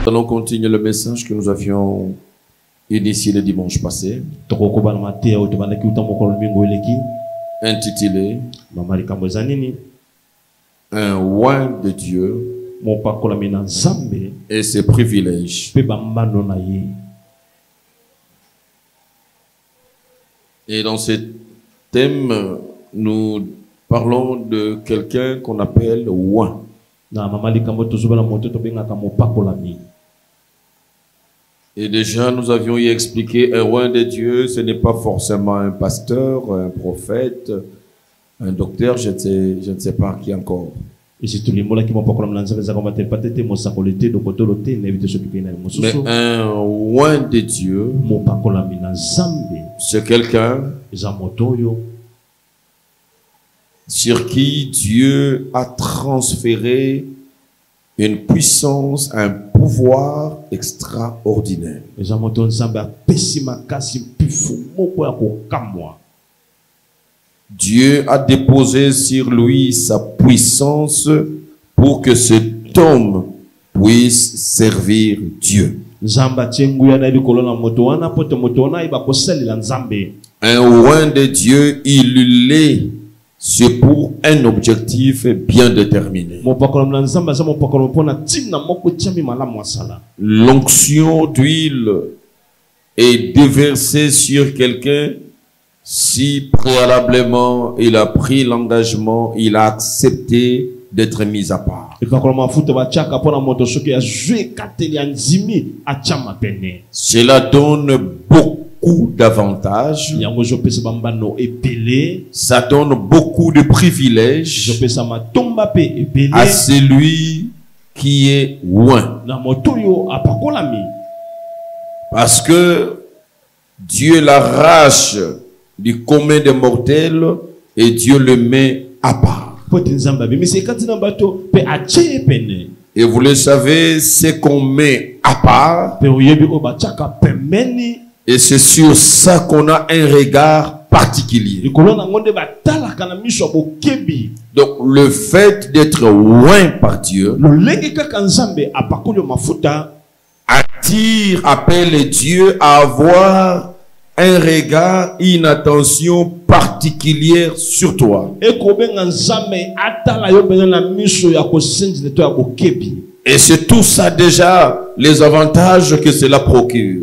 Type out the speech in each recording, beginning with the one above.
allons continuer le message que nous avions initié le dimanche passé, intitulé Un oint de Dieu et ses privilèges. Et dans ce thème, nous parlons de quelqu'un qu'on appelle oint. Et déjà, nous avions y expliqué, un oint de Dieu, ce n'est pas forcément un pasteur, un prophète, un docteur, je ne sais pas qui encore. Mais un oint de Dieu, c'est quelqu'un sur qui Dieu a transféré une puissance, un pouvoir extraordinaire. Dieu a déposé sur lui sa puissance pour que cet homme puisse servir Dieu. Un oint de Dieu, il est, c'est pour un objectif bien déterminé. L'onction d'huile est déversée sur quelqu'un si préalablement il a pris l'engagement, il a accepté d'être mis à part. Cela donne beaucoup d'avantages. Ça donne beaucoup de privilèges à celui qui est oint. Parce que Dieu l'arrache du commun des mortels et Dieu le met à part. Et vous le savez, c'est qu'on met à part. Et c'est sur ça qu'on a un regard particulier. Donc le fait d'être oint par Dieu attire, appelle Dieu à avoir un regard, une attention particulière sur toi. Et c'est tout ça déjà, les avantages que cela procure.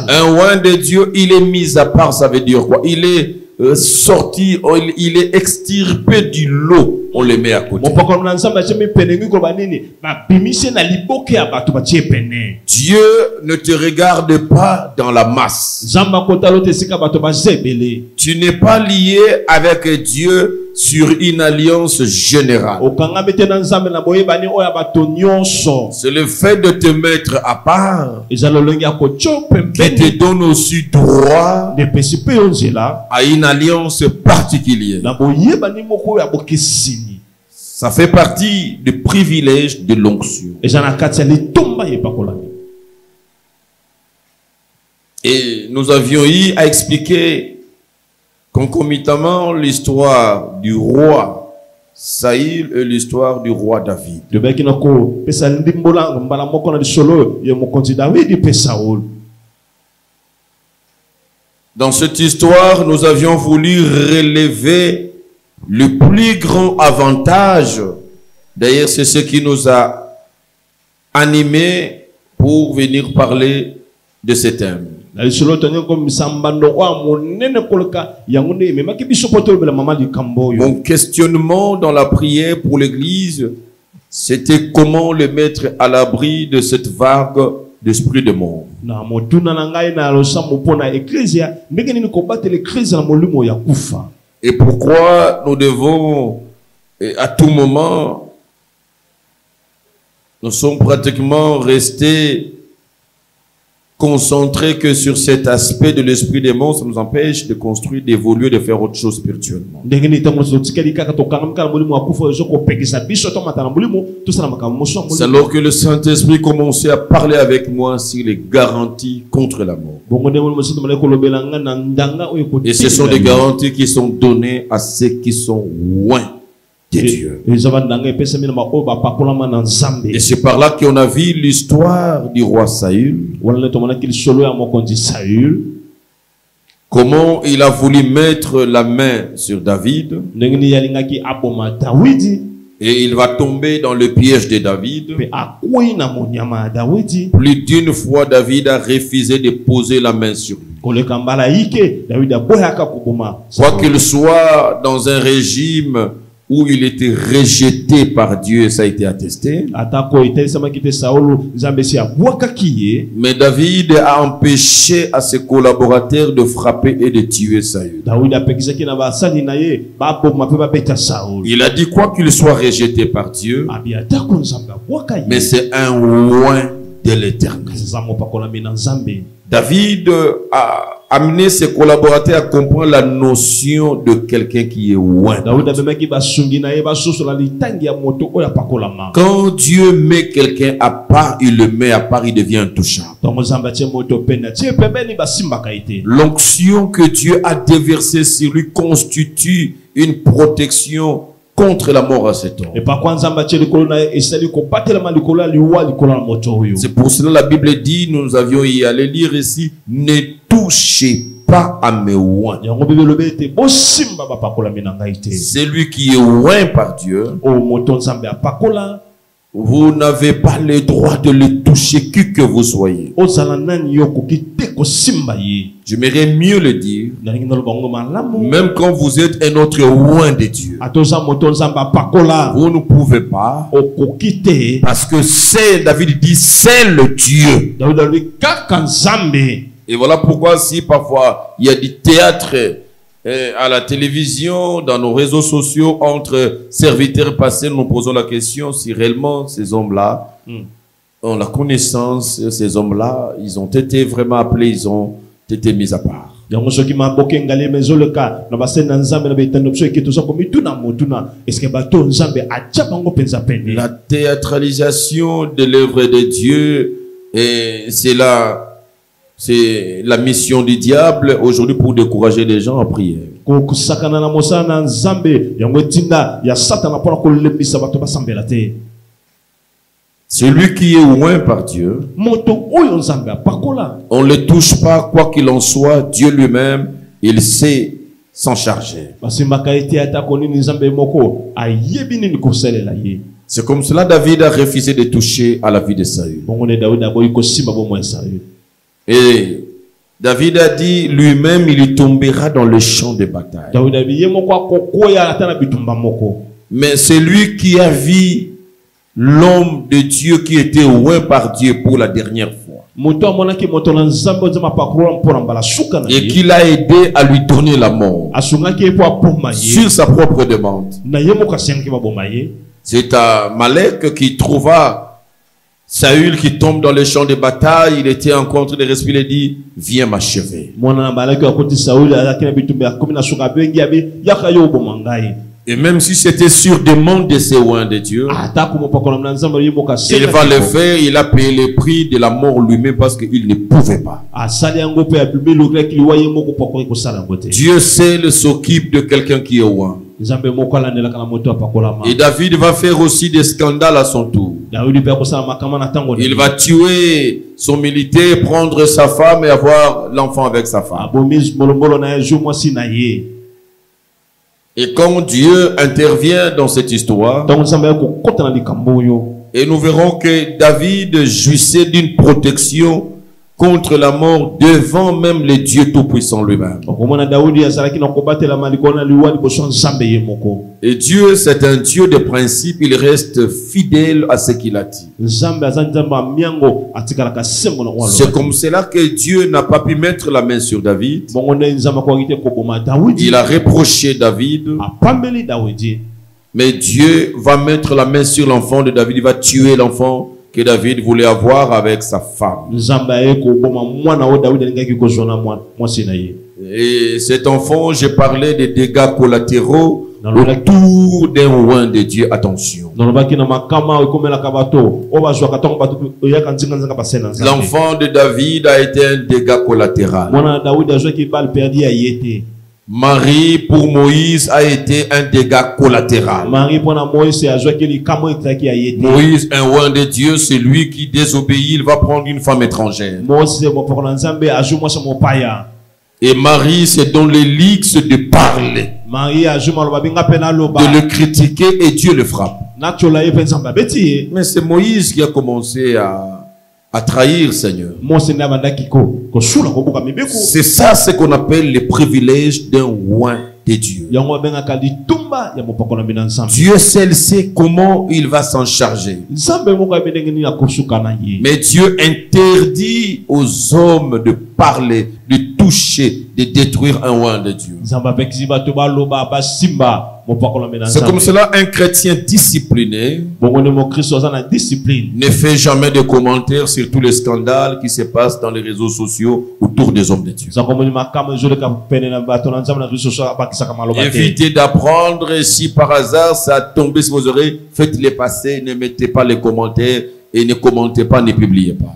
Un oint de Dieu, il est mis à part, ça veut dire quoi? Il est sorti, il est extirpé du lot, on le met à côté. Dieu ne te regarde pas dans la masse. Tu n'es pas lié avec Dieu sur une alliance générale. C'est le fait de te mettre à part qui te donne aussi droit à une alliance particulière. Ça fait partie du privilège de l'onction. Et nous avions eu à expliquer concomitamment l'histoire du roi Saïl et l'histoire du roi David. Dans cette histoire, nous avions voulu relever le plus grand avantage. D'ailleurs, c'est ce qui nous a animés pour venir parler de ce thème. Mon questionnement dans la prière pour l'Église, c'était comment le mettre à l'abri de cette vague d'esprit de mort. Et pourquoi nous devons, à tout moment, nous sommes pratiquement restés concentrés que sur cet aspect de l'esprit des morts, ça nous empêche de construire, d'évoluer, de faire autre chose spirituellement. C'est alors que le Saint-Esprit commençait à parler avec moi sur les garanties contre la mort. Et ce sont des garanties qui sont données à ceux qui sont oints de Dieu. Et c'est par là qu'on a vu l'histoire du roi Saül. Comment il a voulu mettre la main sur David. Et il va tomber dans le piège de David. Plus d'une fois, David a refusé de poser la main sur lui. Quoi qu'il soit dans un régime où il était rejeté par Dieu, ça a été attesté. Mais David a empêché à ses collaborateurs de frapper et de tuer Saül. Il a dit quoi qu'il soit rejeté par Dieu, mais c'est un oint de l'Éternel. David a amené ses collaborateurs à comprendre la notion de quelqu'un qui est oint. Quand Dieu met quelqu'un à part, il le met à part, il devient intouchable. L'onction que Dieu a déversée sur lui constitue une protection contre la mort à cet homme. C'est pour cela que la Bible dit, nous avions y aller lire ici, ne touchez pas à mes oints. C'est lui qui est oint par Dieu. Vous n'avez pas le droit de le toucher, qui que vous soyez. J'aimerais mieux le dire. Même quand vous êtes un autre oint de Dieu, vous ne pouvez pas. Parce que c'est, David dit, c'est le Dieu. Et voilà pourquoi si parfois il y a du théâtre à la télévision, dans nos réseaux sociaux, entre serviteurs passés, nous posons la question si réellement ces hommes-là ont la connaissance, ces hommes-là, ils ont été vraiment appelés, ils ont été mis à part. La théâtralisation de l'œuvre de Dieu, c'est là. C'est la mission du diable aujourd'hui pour décourager les gens en prière. Celui qui est oint par Dieu, on ne le touche pas, quoi qu'il en soit, Dieu lui-même, il sait s'en charger. C'est comme cela David a refusé de toucher à la vie de Saül. Et David a dit lui-même, il tombera dans le champ de bataille. Mais c'est lui qui a vu l'homme de Dieu qui était oint par Dieu pour la dernière fois. Et qui l'a aidé à lui donner la mort sur sa propre demande. C'est Amalek qui trouva Saül qui tombe dans le champ de bataille. Il était en train de respirer, il dit, viens m'achever. Et même si c'était sur demande de ces oints de Dieu, il va le faire. Il a payé le prix de la mort lui-même parce qu'il ne pouvait pas. Dieu seul s'occupe de quelqu'un qui est oint. Et David va faire aussi des scandales à son tour. Il va tuer son militaire, prendre sa femme et avoir l'enfant avec sa femme. Et quand Dieu intervient dans cette histoire, et nous verrons que David jouissait d'une protection contre la mort devant même le Dieu Tout-Puissant lui-même. Et Dieu, c'est un Dieu de principe, il reste fidèle à ce qu'il a dit. C'est comme cela que Dieu n'a pas pu mettre la main sur David. Il a reproché David. Mais Dieu va mettre la main sur l'enfant de David, il va tuer l'enfant que David voulait avoir avec sa femme. Et cet enfant, j'ai parlé des dégâts collatéraux autour d'un oint de Dieu. Attention. L'enfant de David a été un dégât collatéral. Marie, pour Moïse, a été un dégât collatéral. Moïse, un roi de Dieu, c'est lui qui désobéit, il va prendre une femme étrangère. Et Marie, c'est dans l'élixir de parler, de le critiquer, et Dieu le frappe. Mais c'est Moïse qui a commencé à trahir le Seigneur. C'est ça ce qu'on appelle les privilèges d'un roi de Dieu. Dieu seul sait comment il va s'en charger. Mais Dieu interdit aux hommes de parler, de toucher, de détruire un roi de Dieu. C'est comme cela un chrétien discipliné ne fait jamais de commentaires sur tous les scandales qui se passent dans les réseaux sociaux autour des hommes de Dieu. Évitez d'apprendre, si par hasard ça a tombé sur vos oreilles, faites-les passer, ne mettez pas les commentaires et ne commentez pas, ne publiez pas.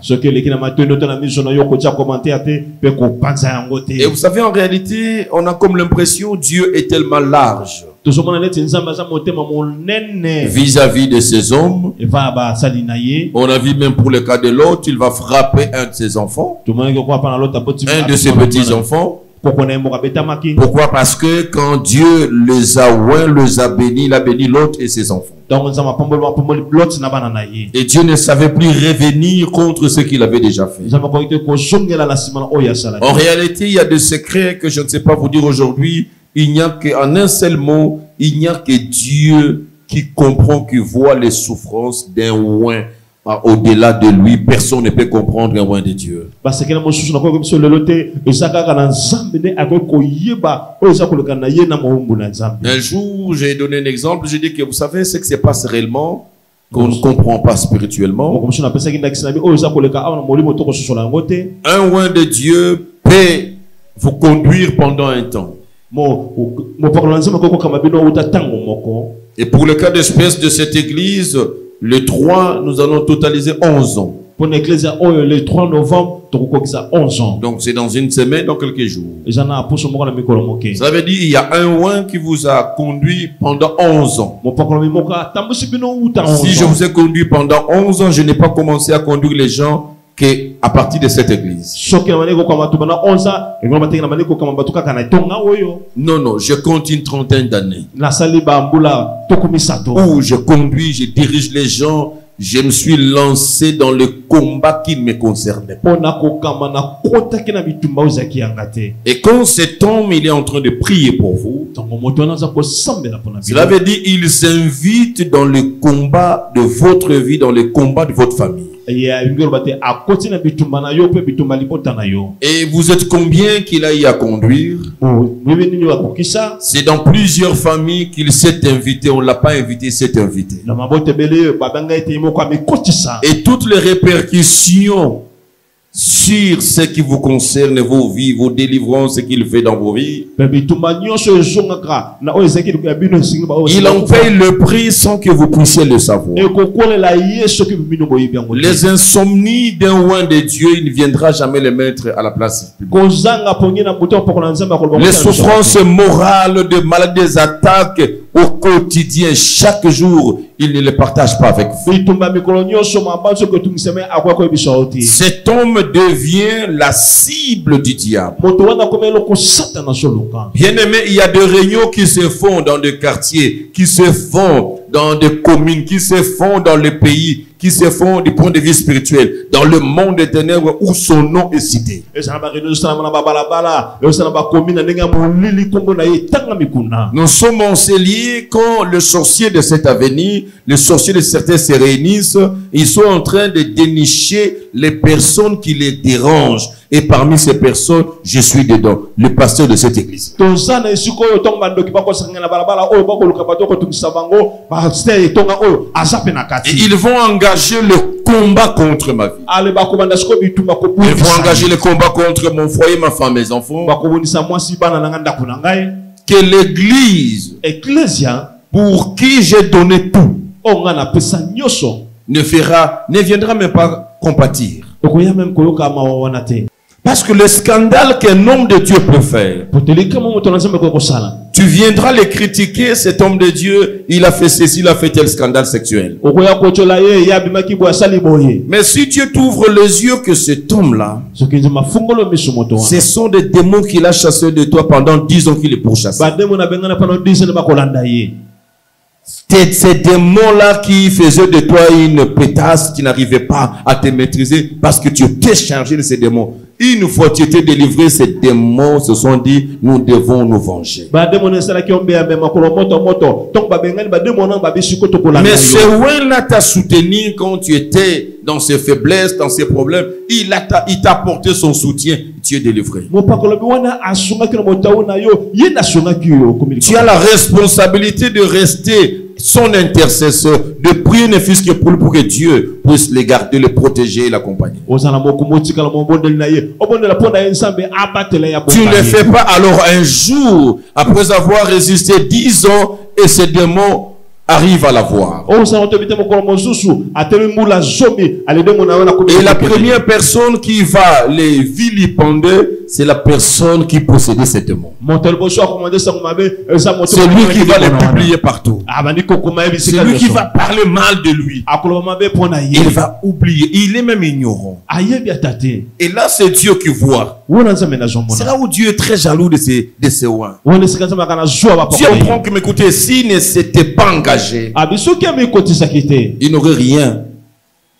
Et vous savez, en réalité, on a comme l'impression que Dieu est tellement large vis-à-vis de ces hommes. On a vu même pour le cas de l'autre, il va frapper un de ses enfants, un de ses petits-enfants. Pourquoi? Parce que quand Dieu les a oints, les a bénis, il a béni l'autre et ses enfants. Et Dieu ne savait plus revenir contre ce qu'il avait déjà fait. En réalité, il y a des secrets que je ne sais pas vous dire aujourd'hui. Il n'y a qu'en un seul mot, il n'y a que Dieu qui comprend, qui voit les souffrances d'un oint. Au-delà de lui, personne ne peut comprendre un roi de Dieu. Un jour, j'ai donné un exemple. J'ai dit que vous savez ce qui se passe réellement, qu'on ne comprend pas spirituellement. Un roi de Dieu peut vous conduire pendant un temps. Et pour le cas d'espèce de cette église, le 3, nous allons totaliser 11 ans. Pour l'église, le 3 novembre, 11 ans. Donc c'est dans une semaine, dans quelques jours. Ça veut dire qu'il y a un roi qui vous a conduit pendant 11 ans. Si je vous ai conduit pendant 11 ans, je n'ai pas commencé à conduire les gens à partir de cette église. Non, non, je compte une trentaine d'années. Où je conduis, je dirige les gens, je me suis lancé dans le combat qui me concernait. Et quand cet homme il est en train de prier pour vous, cela veut dire qu'il s'invite dans le combat de votre vie, dans le combat de votre famille. Et vous êtes combien qu'il a eu à conduire? C'est dans plusieurs familles qu'il s'est invité. On ne l'a pas invité, il s'est invité. Et toutes les répercussions sur ce qui vous concerne, vos vies, vos délivrances, ce qu'il fait dans vos vies, il en paye le prix sans que vous puissiez le savoir. Les insomnies d'un roi de Dieu, il ne viendra jamais les mettre à la place publique. Les souffrances morales, de maladies, des attaques au quotidien, chaque jour, il ne les partage pas avec vous. Cet homme devient la cible du diable. Bien aimé, il y a des réunions qui se font dans des quartiers, qui se font dans des communes, qui se font dans les pays, qui se font du point de vue spirituel, dans le monde des ténèbres où son nom est cité. Nous sommes enseigniers quand le sorcier de cet avenir, les sorciers de certains se réunissent, ils sont en train de dénicher les personnes qui les dérangent. Et parmi ces personnes, je suis dedans, le pasteur de cette église. Et ils vont engager le combat contre ma vie. Ils vont engager le combat contre mon foyer, ma femme, mes enfants. Que l'église, pour qui j'ai donné tout, ne viendra même pas compatir. Parce que le scandale qu'un homme de Dieu peut faire, tu viendras les critiquer, cet homme de Dieu, il a fait ceci, il a fait tel scandale sexuel. Mais si Dieu t'ouvre les yeux que cet homme-là, ce sont des démons qu'il a chassés de toi pendant 10 ans qu'il est pourchassé. Ces démons-là qui faisaient de toi une pétasse, qui n'arrivaient pas à te maîtriser parce que tu étais chargé de ces démons. Une fois tu étais délivré, ces démons se sont dit, nous devons nous venger. Mais ce ouin-là t'a soutenu quand tu étais dans ses faiblesses, dans ses problèmes. Il t'a apporté son soutien. Tu es délivré. Tu as la responsabilité de rester son intercesseur, de prier ne fût-ce que pour que Dieu puisse les garder, les protéger et l'accompagner. Tu ne le fais pas, alors un jour, après avoir résisté 10 ans, et ces démons arrivent à la voir. Et la première personne qui va les vilipender, c'est la personne qui possédait ces démons. C'est lui qui va les publier partout. C'est lui qui va parler mal de lui. Il va oublier. Il est même ignorant. Et là, c'est Dieu qui voit. C'est là où Dieu est très jaloux de ses oins. Dieu apprend que, m'écoutez, s'il ne s'était pas engagé, il n'aurait rien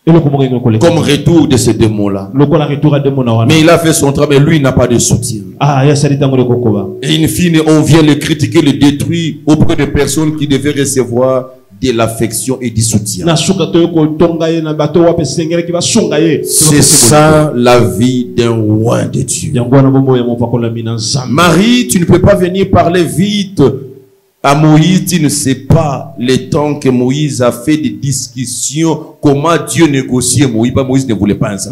comme retour de ces démons-là. Mais il a fait son travail, lui il n'a pas de soutien. Et in fine, on vient le critiquer, le détruire auprès de personnes qui devaient recevoir de l'affection et du soutien. C'est ça la vie d'un oint de Dieu. Marie, tu ne peux pas venir parler vite à Moïse, tu ne sais pas les temps que Moïse a fait des discussions, comment Dieu négociait Moïse. Moïse ne voulait pas un ça.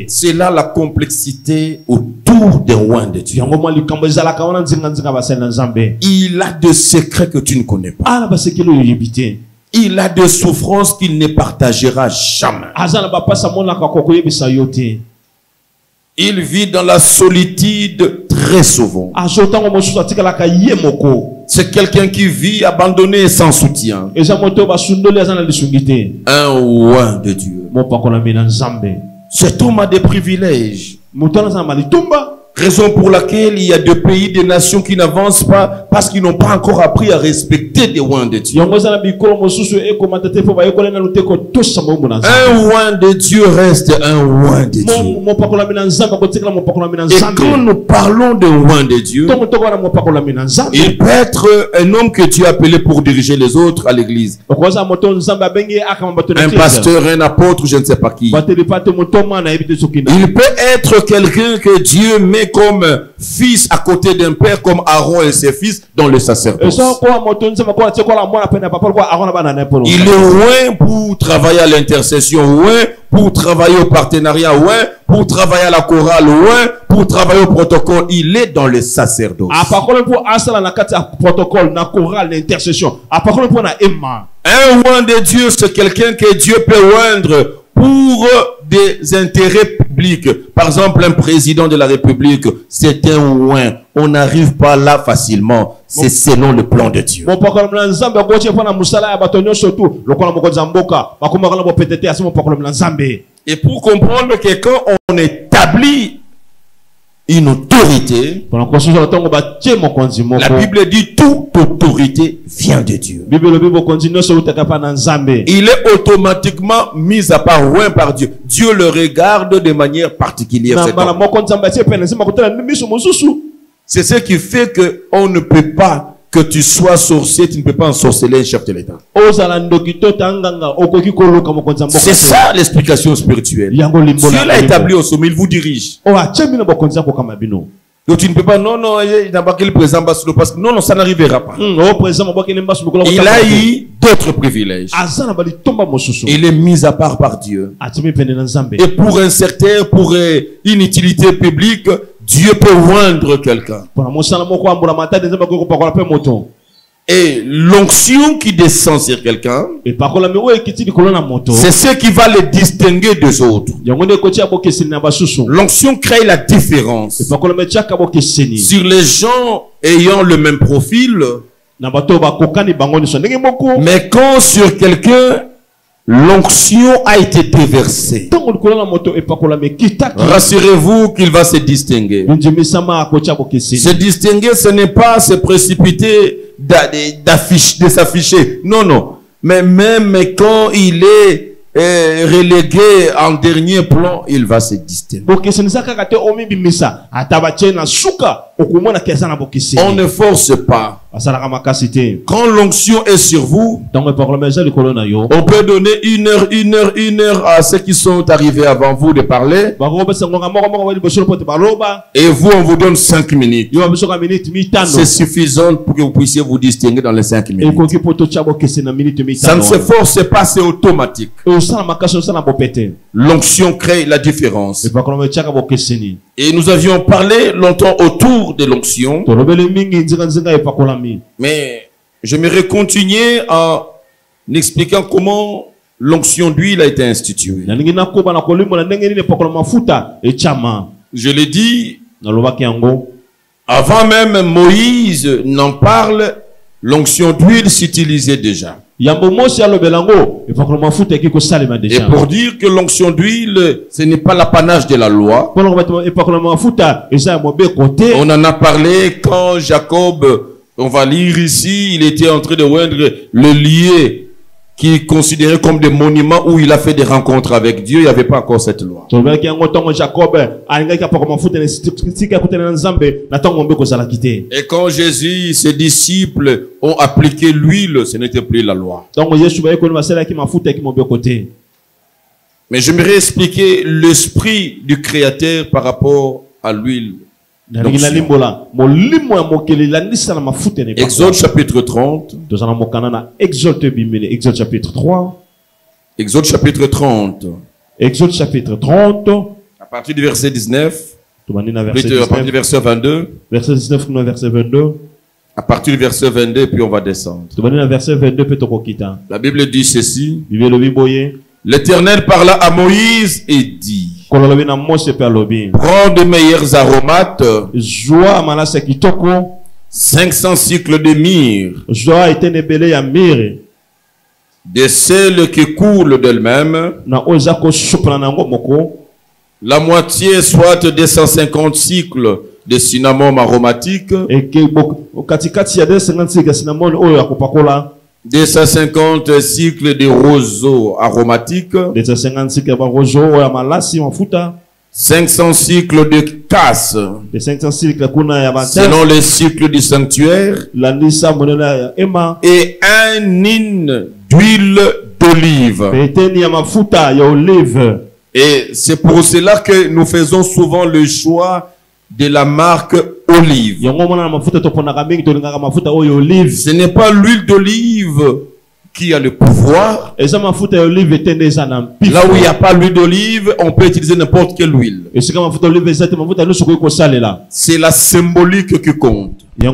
C'est là la complexité autour des oins de Dieu. Il a des secrets que tu ne connais pas. Il a des souffrances qu'il ne partagera jamais. Il vit dans la solitude très souvent. C'est quelqu'un qui vit abandonné et sans soutien. Un oint de Dieu. Cet homme a des privilèges. Raison pour laquelle il y a des pays, des nations qui n'avancent pas parce qu'ils n'ont pas encore appris à respecter des oints de Dieu. Un oint de Dieu reste un oint de Dieu. Et quand nous parlons de oint de Dieu, il peut être un homme que Dieu a appelé pour diriger les autres à l'église. Un pasteur, un apôtre, je ne sais pas qui. Il peut être quelqu'un que Dieu met comme fils à côté d'un père, comme Aaron et ses fils dans le sacerdoce. Il est loin pour travailler à l'intercession, loin pour travailler au partenariat, loin pour travailler à la chorale, loin pour travailler au protocole. Il est dans le sacerdoce. Un oint de Dieu, c'est quelqu'un que Dieu peut oindre pour des intérêts publics. Par exemple, un président de la République, c'est un oint. On n'arrive pas là facilement. C'est selon le plan de Dieu. Et pour comprendre que quand on établit une autorité, la Bible dit toute autorité vient de Dieu. Il est automatiquement mis à part loin par Dieu. Dieu le regarde de manière particulière. C'est ce qui fait qu'on ne peut pas, que tu sois sorcier, tu ne peux pas ensorceler un chef de l'État. C'est ça l'explication spirituelle. Dieu l'a établi au sommet, il vous dirige. Donc tu ne peux pas, non, il n'a pas que le président Bassoulo, parce que non, ça n'arrivera pas. Il a eu d'autres privilèges. Il est mis à part par Dieu. Et pour un certain, pour une utilité publique, Dieu peut oindre quelqu'un. Et l'onction qui descend sur quelqu'un, c'est ce qui va le distinguer des autres. L'onction crée la différence. Sur les gens ayant le même profil, mais quand sur quelqu'un, l'onction a été déversée, rassurez-vous qu'il va se distinguer. Se distinguer, ce n'est pas se précipiter de s'afficher. Non, non. Mais même quand il est relégué en dernier plan, il va se distinguer. On ne force pas. Quand l'onction est sur vous, on peut donner une heure à ceux qui sont arrivés avant vous de parler. Et vous, on vous donne 5 minutes. C'est suffisant pour que vous puissiez vous distinguer dans les 5 minutes. Ça ne se force pas, c'est automatique. L'onction crée la différence. Et nous avions parlé longtemps autour de l'onction. Mais j'aimerais continuer en expliquant comment l'onction d'huile a été instituée. Je l'ai dit, avant même Moïse n'en parle, l'onction d'huile s'utilisait déjà. Et pour dire que l'onction d'huile, ce n'est pas l'apanage de la loi. On en a parlé quand Jacob, on va lire ici, il était en train de oindre le lieu qui est considéré comme des monuments où il a fait des rencontres avec Dieu. Il n'y avait pas encore cette loi. Et quand Jésus et ses disciples ont appliqué l'huile, ce n'était plus la loi. Mais j'aimerais expliquer l'esprit du Créateur par rapport à l'huile. Exode chapitre 30. Exode chapitre 3. Exode chapitre 30. Exode chapitre 30. À partir du verset 19. À partir du verset 22. Verset 19, verset 22. À partir du verset 22, puis on va descendre. La Bible dit ceci. L'Éternel parla à Moïse et dit: prends de meilleurs aromates, 500 cycles de myrrhe, des sels qui coulent d'elles-mêmes, la moitié soit 250 cycles de cinnamon aromatique, 250 cycles de roseau aromatique, 500 cycles de casse, selon les cycles du sanctuaire, et un hin d'huile d'olive. Et c'est pour cela que nous faisons souvent le choix de la marque olive. Ce n'est pas l'huile d'olive qui a le pouvoir. Là où il n'y a pas l'huile d'olive, on peut utiliser n'importe quelle huile. C'est la symbolique qui compte. Et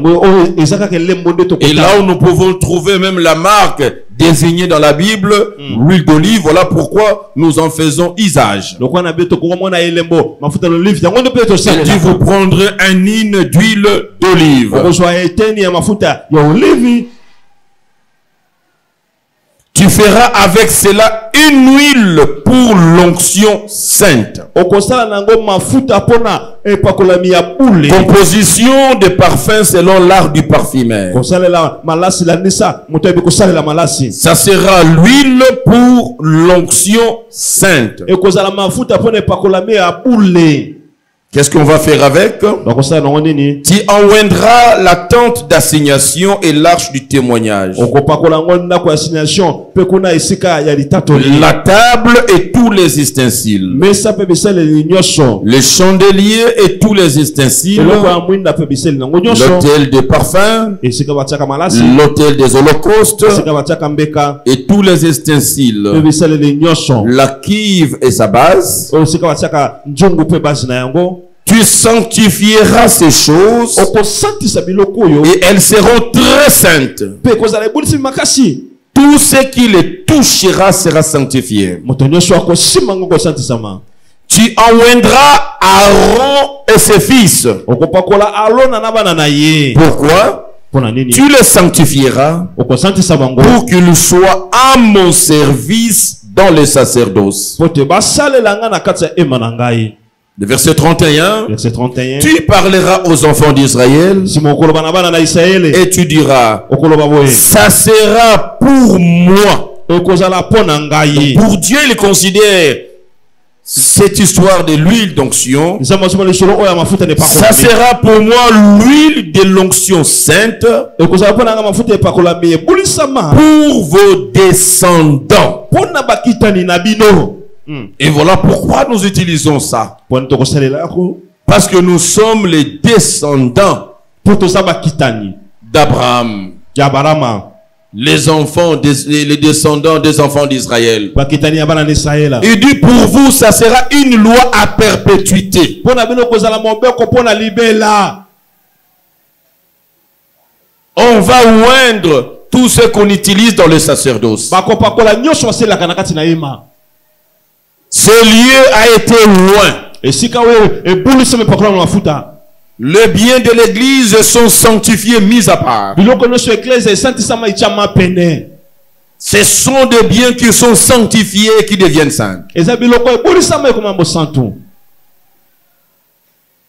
là où nous pouvons trouver même la marque désignée dans la Bible, l'huile d'olive, voilà pourquoi nous en faisons usage. Il dit: vous prendrez un hin d'huile d'olive. Tu feras avec cela une huile pour l'onction sainte. Composition de parfums selon l'art du parfumeur. Ça sera l'huile pour l'onction sainte. Qu'est-ce qu'on va faire avec? Tu enjoindras la tente d'assignation et l'arche du témoignage, la table et tous les ustensiles, les chandeliers et tous les ustensiles, l'autel des parfums, l'autel des holocaustes et tous les ustensiles, la cuve et sa base. Tu sanctifieras ces choses et elles seront très saintes. Tout ce qui les touchera sera sanctifié. Tu enlèveras Aaron et ses fils. Pourquoi? Tu les sanctifieras pour qu'ils soient à mon service dans le sacerdoce. Le verset 31. Tu parleras aux enfants d'Israël et tu diras, ça sera pour moi. Pour Dieu, il considère cette histoire de l'huile d'onction, ça sera pour moi l'huile de l'onction sainte pour vos descendants. Et voilà pourquoi nous utilisons ça. Parce que nous sommes les descendants d'Abraham. Les enfants, les descendants des enfants d'Israël. Il dit pour vous, ça sera une loi à perpétuité. On va oindre tout ce qu'on utilise dans le sacerdoce. Ce lieu a été loin. Les biens de l'église sont sanctifiés, mis à part. Ce sont des biens qui sont sanctifiés et qui deviennent saints.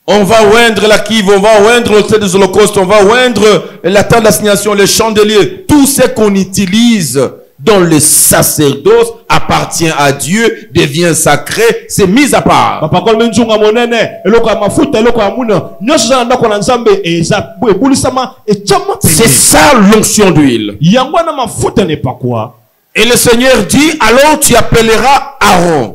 On va oindre la cuve, on va oindre le des holocaustes, on va oindre la tente d'assignation, les chandeliers. Tout ce qu'on utilise dans le sacerdoce appartient à Dieu, devient sacré, c'est mis à part. C'est ça l'onction d'huile. Et le Seigneur dit, alors tu appelleras Aaron.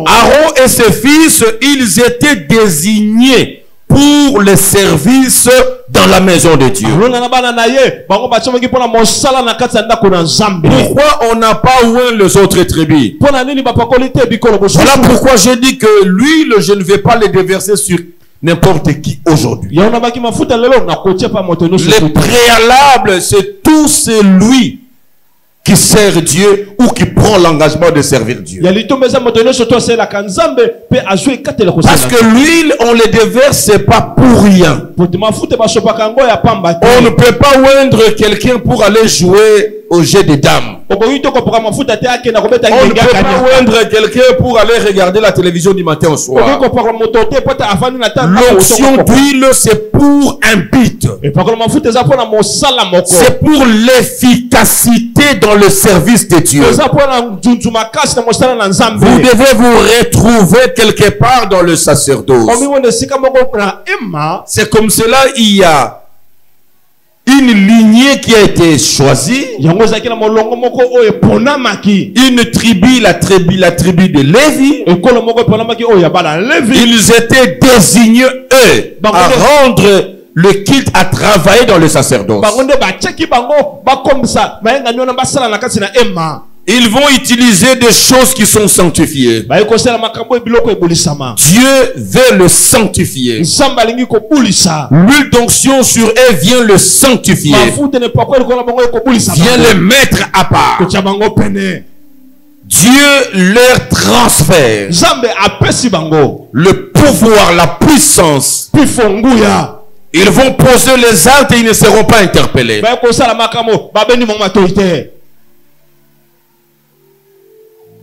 Aaron et ses fils, ils étaient désignés pour le service dans la maison de Dieu. Pourquoi on n'a pas oint les autres tribus? Voilà pourquoi je dis que l'huile, je ne vais pas les déverser sur n'importe qui aujourd'hui. Le préalable, c'est tout celui qui sert Dieu ou qui prend l'engagement de servir Dieu. Parce que l'huile, on le déverse, c'est pas pour rien. On ne peut pas oindre quelqu'un pour aller jouer au jeu des dames. On ne peut pas oindre quelqu'un pour aller regarder la télévision du matin au soir. L'onction d'huile, c'est pour un but. C'est pour l'efficacité dans le service de Dieu. Vous devez vous retrouver quelque part dans le sacerdoce. C'est comme cela, il y a une lignée qui a été choisie. Une tribu, la tribu de Lévi. Ils étaient désignés, eux, à rendre le culte, à travailler dans le sacerdoce. Ils vont utiliser des choses qui sont sanctifiées. Dieu veut le sanctifier. L'huile d'onction sur eux vient le sanctifier. Vient le mettre à part. Dieu leur transfère le pouvoir, la puissance. Ils vont poser les actes et ils ne seront pas interpellés.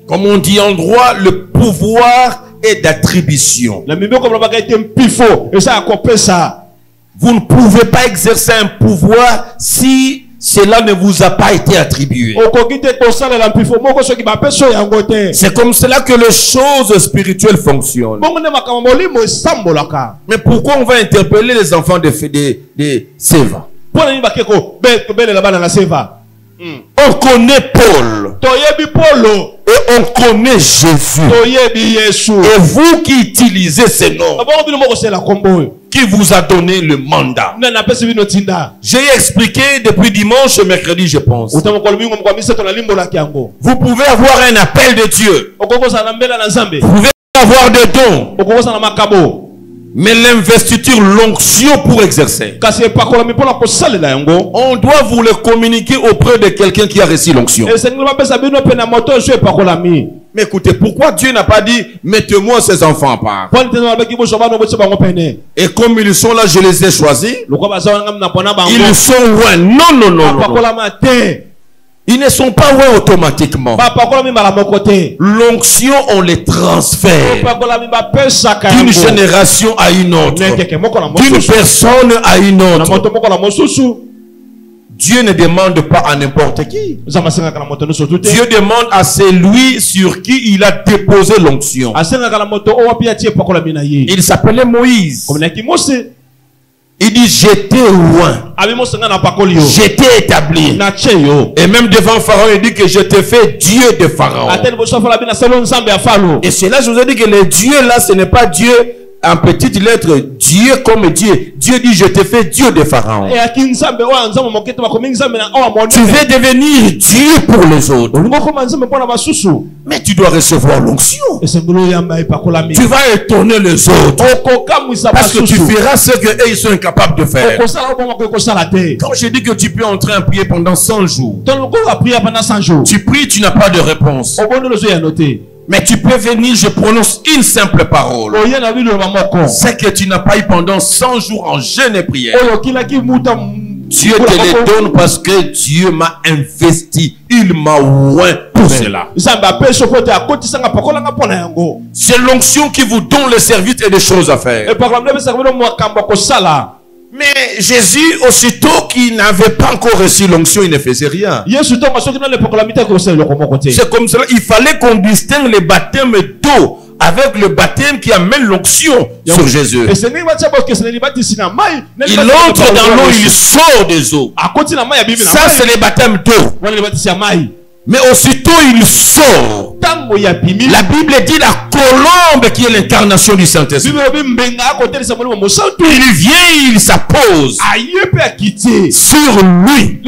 Comme on dit en droit, le pouvoir est d'attribution. Vous ne pouvez pas exercer un pouvoir si cela ne vous a pas été attribué. C'est comme cela que les choses spirituelles fonctionnent. Mais pourquoi on va interpeller les enfants de Séva? On connaît Paul. Et on connaît Jésus. Et vous qui utilisez ces noms, qui vous a donné le mandat. J'ai expliqué depuis dimanche et mercredi, je pense. Vous pouvez avoir un appel de Dieu. Vous pouvez avoir des dons, mais l'investiture, l'onction pour exercer, on doit vous le communiquer auprès de quelqu'un qui a reçu l'onction. Mais écoutez, pourquoi Dieu n'a pas dit mettez-moi ces enfants à part? Et comme ils sont là, je les ai choisis. Ils sont loin. Non, non, non, non. Ils ne sont pas loin automatiquement. L'onction, on les transfère d'une génération à une autre, d'une personne à une autre. Dieu ne demande pas à n'importe qui. Dieu demande à celui sur qui il a déposé l'onction. Il s'appelait Moïse. Il dit j'étais loin, j'étais établi. Et même devant Pharaon, il dit que je te fais Dieu de Pharaon. Et c'est là je vous ai dit que le Dieu là, ce n'est pas Dieu en petite lettre, Dieu comme Dieu. Dieu dit je te fais Dieu de Pharaon. Tu veux devenir Dieu pour les autres, mais tu dois recevoir l'onction. Tu vas étonner les autres parce que tu feras ce que eux ils sont incapables de faire. Quand je dis que tu peux entrer en prière pendant 100 jours, tu pries, tu n'as pas de réponse, mais tu peux venir, je prononce une simple parole. C'est que tu n'as pas eu pendant 100 jours en jeûne et prière. Dieu te les donne parce que Dieu m'a investi. Il m'a oint pour cela. C'est l'onction qui vous donne les services et des choses à faire. Mais Jésus, aussitôt qu'il n'avait pas encore reçu l'onction, il ne faisait rien. C'est comme cela, il fallait qu'on distingue les baptêmes d'eau avec le baptême qui amène l'onction sur Jésus. Il entre dans l'eau, il sort des eaux. Ça, c'est le baptême d'eau. Mais aussitôt il sort, la Bible dit la colombe qui est l'incarnation du Saint-Esprit. Il vient, il s'appose sur lui.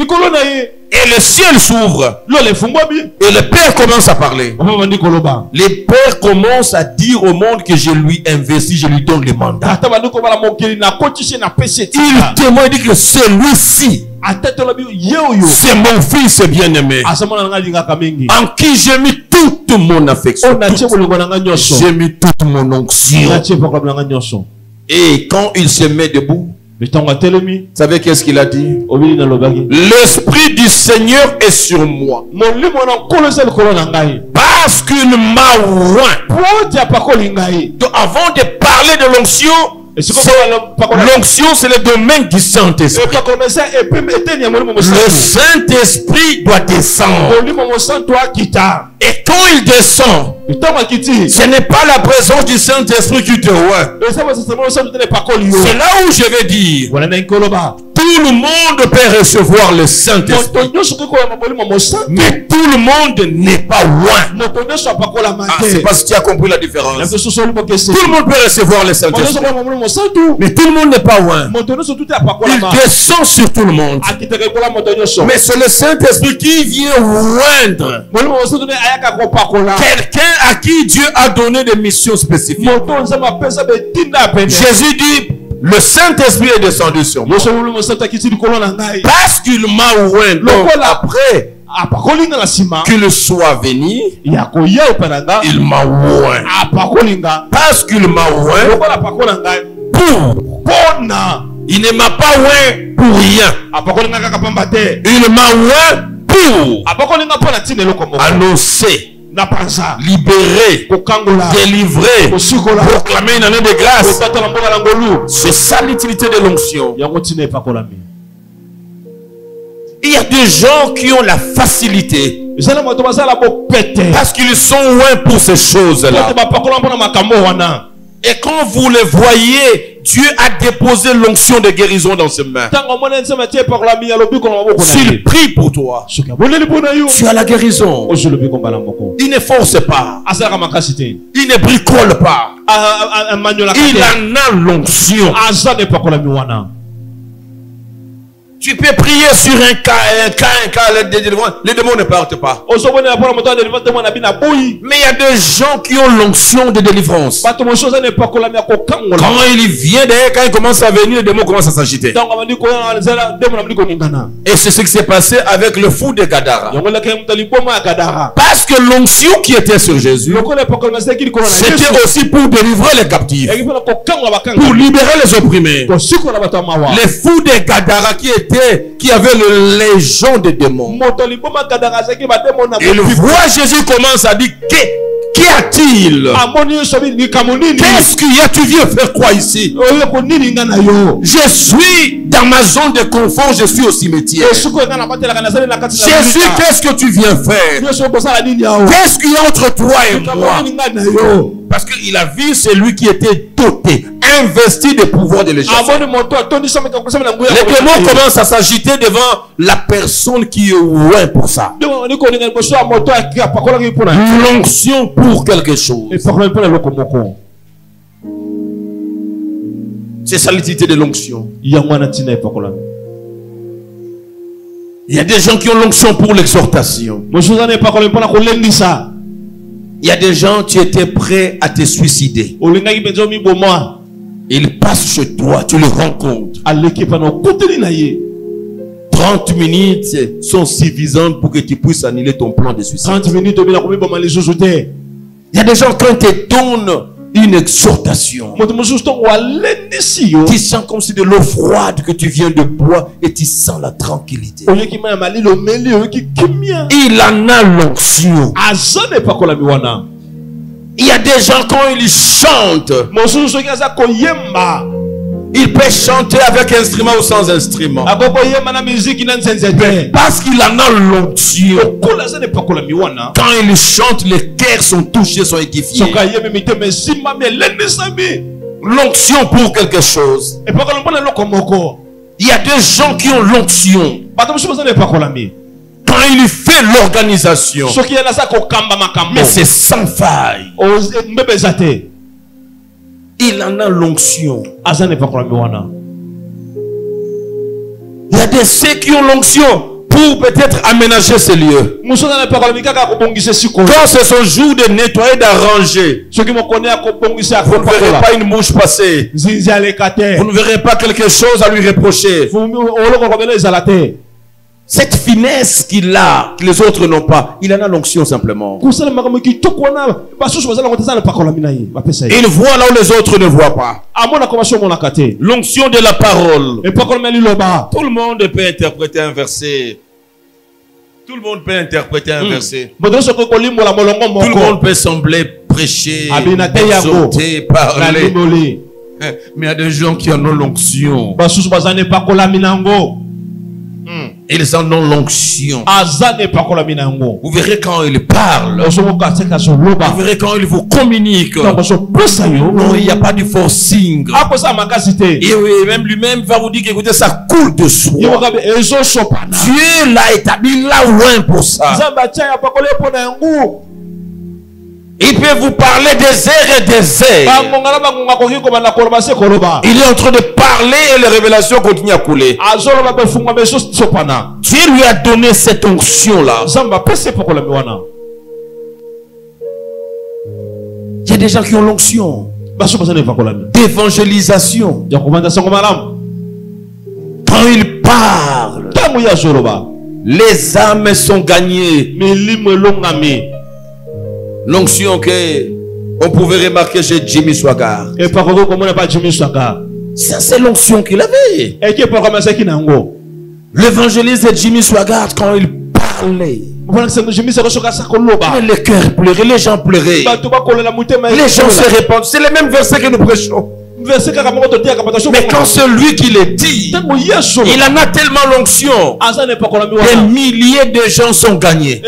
Et le ciel s'ouvre. Et le Père commence à parler. Le Père commence à dire au monde que je lui investis, je lui donne le mandat. Il témoigne, dit que celui-ci, c'est mon fils bien-aimé, en qui j'ai mis toute mon affection, j'ai mis toute mon onction. Et quand il se met debout, vous savez qu'est-ce qu'il a dit? L'Esprit du Seigneur est sur moi, parce qu'il m'a oint. Avant de parler de l'onction, l'onction c'est le domaine du Saint-Esprit. Le Saint-Esprit doit descendre. Et quand il descend, ce n'est pas la présence du Saint-Esprit qui te oint. C'est là où je vais dire, tout le monde peut recevoir le Saint-Esprit, mais tout le monde n'est pas oint. C'est parce que tu as compris la différence. Tout le monde peut recevoir le Saint-Esprit, mais tout le monde n'est pas oint. Il descend sur tout le monde, mais c'est le Saint-Esprit qui vient oindre quelqu'un à qui Dieu a donné des missions spécifiques. Jésus dit, le Saint-Esprit est descendu sur moi parce qu'il m'a oint. Donc après qu'il soit venu, il m'a oint. Parce qu'il m'a oint il ne m'a pas oint pour rien. Il m'a oint pour annoncer, libérer, délivrer, proclamer une année de grâce. C'est ça l'utilité de l'onction. Il y a des gens qui ont la facilité parce qu'ils sont loin pour ces choses-là. Et quand vous le voyez, Dieu a déposé l'onction de guérison dans ses mains. S'il prie pour toi, tu as la guérison. Il ne force pas, il ne bricole pas, il en a l'onction. Tu peux prier sur un cas, les démons ne partent pas. Mais il y a des gens qui ont l'onction de délivrance. Quand il vient derrière, quand il commence à venir, les démons commencent à s'agiter. Et c'est ce qui s'est passé avec le fou de Gadara. Parce que l'onction qui était sur Jésus, c'était aussi pour délivrer les captifs, pour libérer les opprimés. Les fous de Gadara qui avait le légion de démons. Il voit Jésus commence à dire, qu'y a-t-il? Qu'est-ce qu'il y a? Tu viens faire quoi ici? Je suis dans ma zone de confort, je suis au cimetière. Jésus, qu'est-ce que tu viens faire? Qu'est-ce qu'il y a entre toi et moi? Parce qu'il a vu celui qui était doté, investi de pouvoir de l'échafaud. Les démons commencent à s'agiter devant la personne qui est loin pour ça. L'onction pour quelque chose. C'est ça l'utilité de l'onction. Il y a des gens qui ont l'onction pour l'exhortation. Il y a des gens qui étaient prêts à te suicider. Ils passent chez toi, tu les rencontres. 30 minutes sont suffisantes pour que tu puisses annuler ton plan de suicide. 30 minutes. Il y a des gens quand ils te donnent une exhortation, tu sens comme si de l'eau froide que tu viens de boire et tu sens la tranquillité. Il en a l'onction. Il y a des gens quand ils chantent, il peut chanter avec instrument ou sans instrument. Parce qu'il en a l'onction. Quand il chante, les cœurs sont touchés, sont édifiés. L'onction pour quelque chose. Il y a des gens qui ont l'onction. Quand il fait l'organisation, mais c'est sans faille. Il en a l'onction. Il y a des ceux qui ont l'onction pour peut-être aménager ces lieux. Quand c'est son jour de nettoyer, d'arranger, vous ne verrez pas une mouche passer. Vous ne verrez pas quelque chose à lui reprocher. Cette finesse qu'il a, que les autres n'ont pas, il en a l'onction simplement. Il voit là où les autres ne voient pas. L'onction de la parole. Tout le monde peut interpréter un verset. Tout le monde peut interpréter un verset. Tout le monde peut sembler prêcher, exhorter, parler. Mais il y a des gens qui en ont l'onction. Ils en ont l'onction. Vous verrez quand il parle. Vous verrez quand il vous communique. Non, il n'y a pas de forcing. Et oui, même lui-même va vous dire qu'écoutez, ça coule de soi. Dieu l'a établi là loin pour ça. Il peut vous parler des airs et des airs. Il est en train de parler et les révélations continuent à couler. Dieu lui a donné cette onction-là. Il y a des gens qui ont l'onction d'évangélisation. Quand il parle, les âmes sont gagnées. L'onction que on pouvait remarquer chez Jimmy Swaggart. Ça, c'est l'onction qu'il avait. L'évangéliste de Jimmy Swaggart, quand il parlait, les cœurs pleuraient, les gens pleuraient, les gens se répandent. C'est les mêmes versets que nous prêchons. Mais quand c'est lui qui les dit, il en a tellement l'onction, des milliers de gens sont gagnés.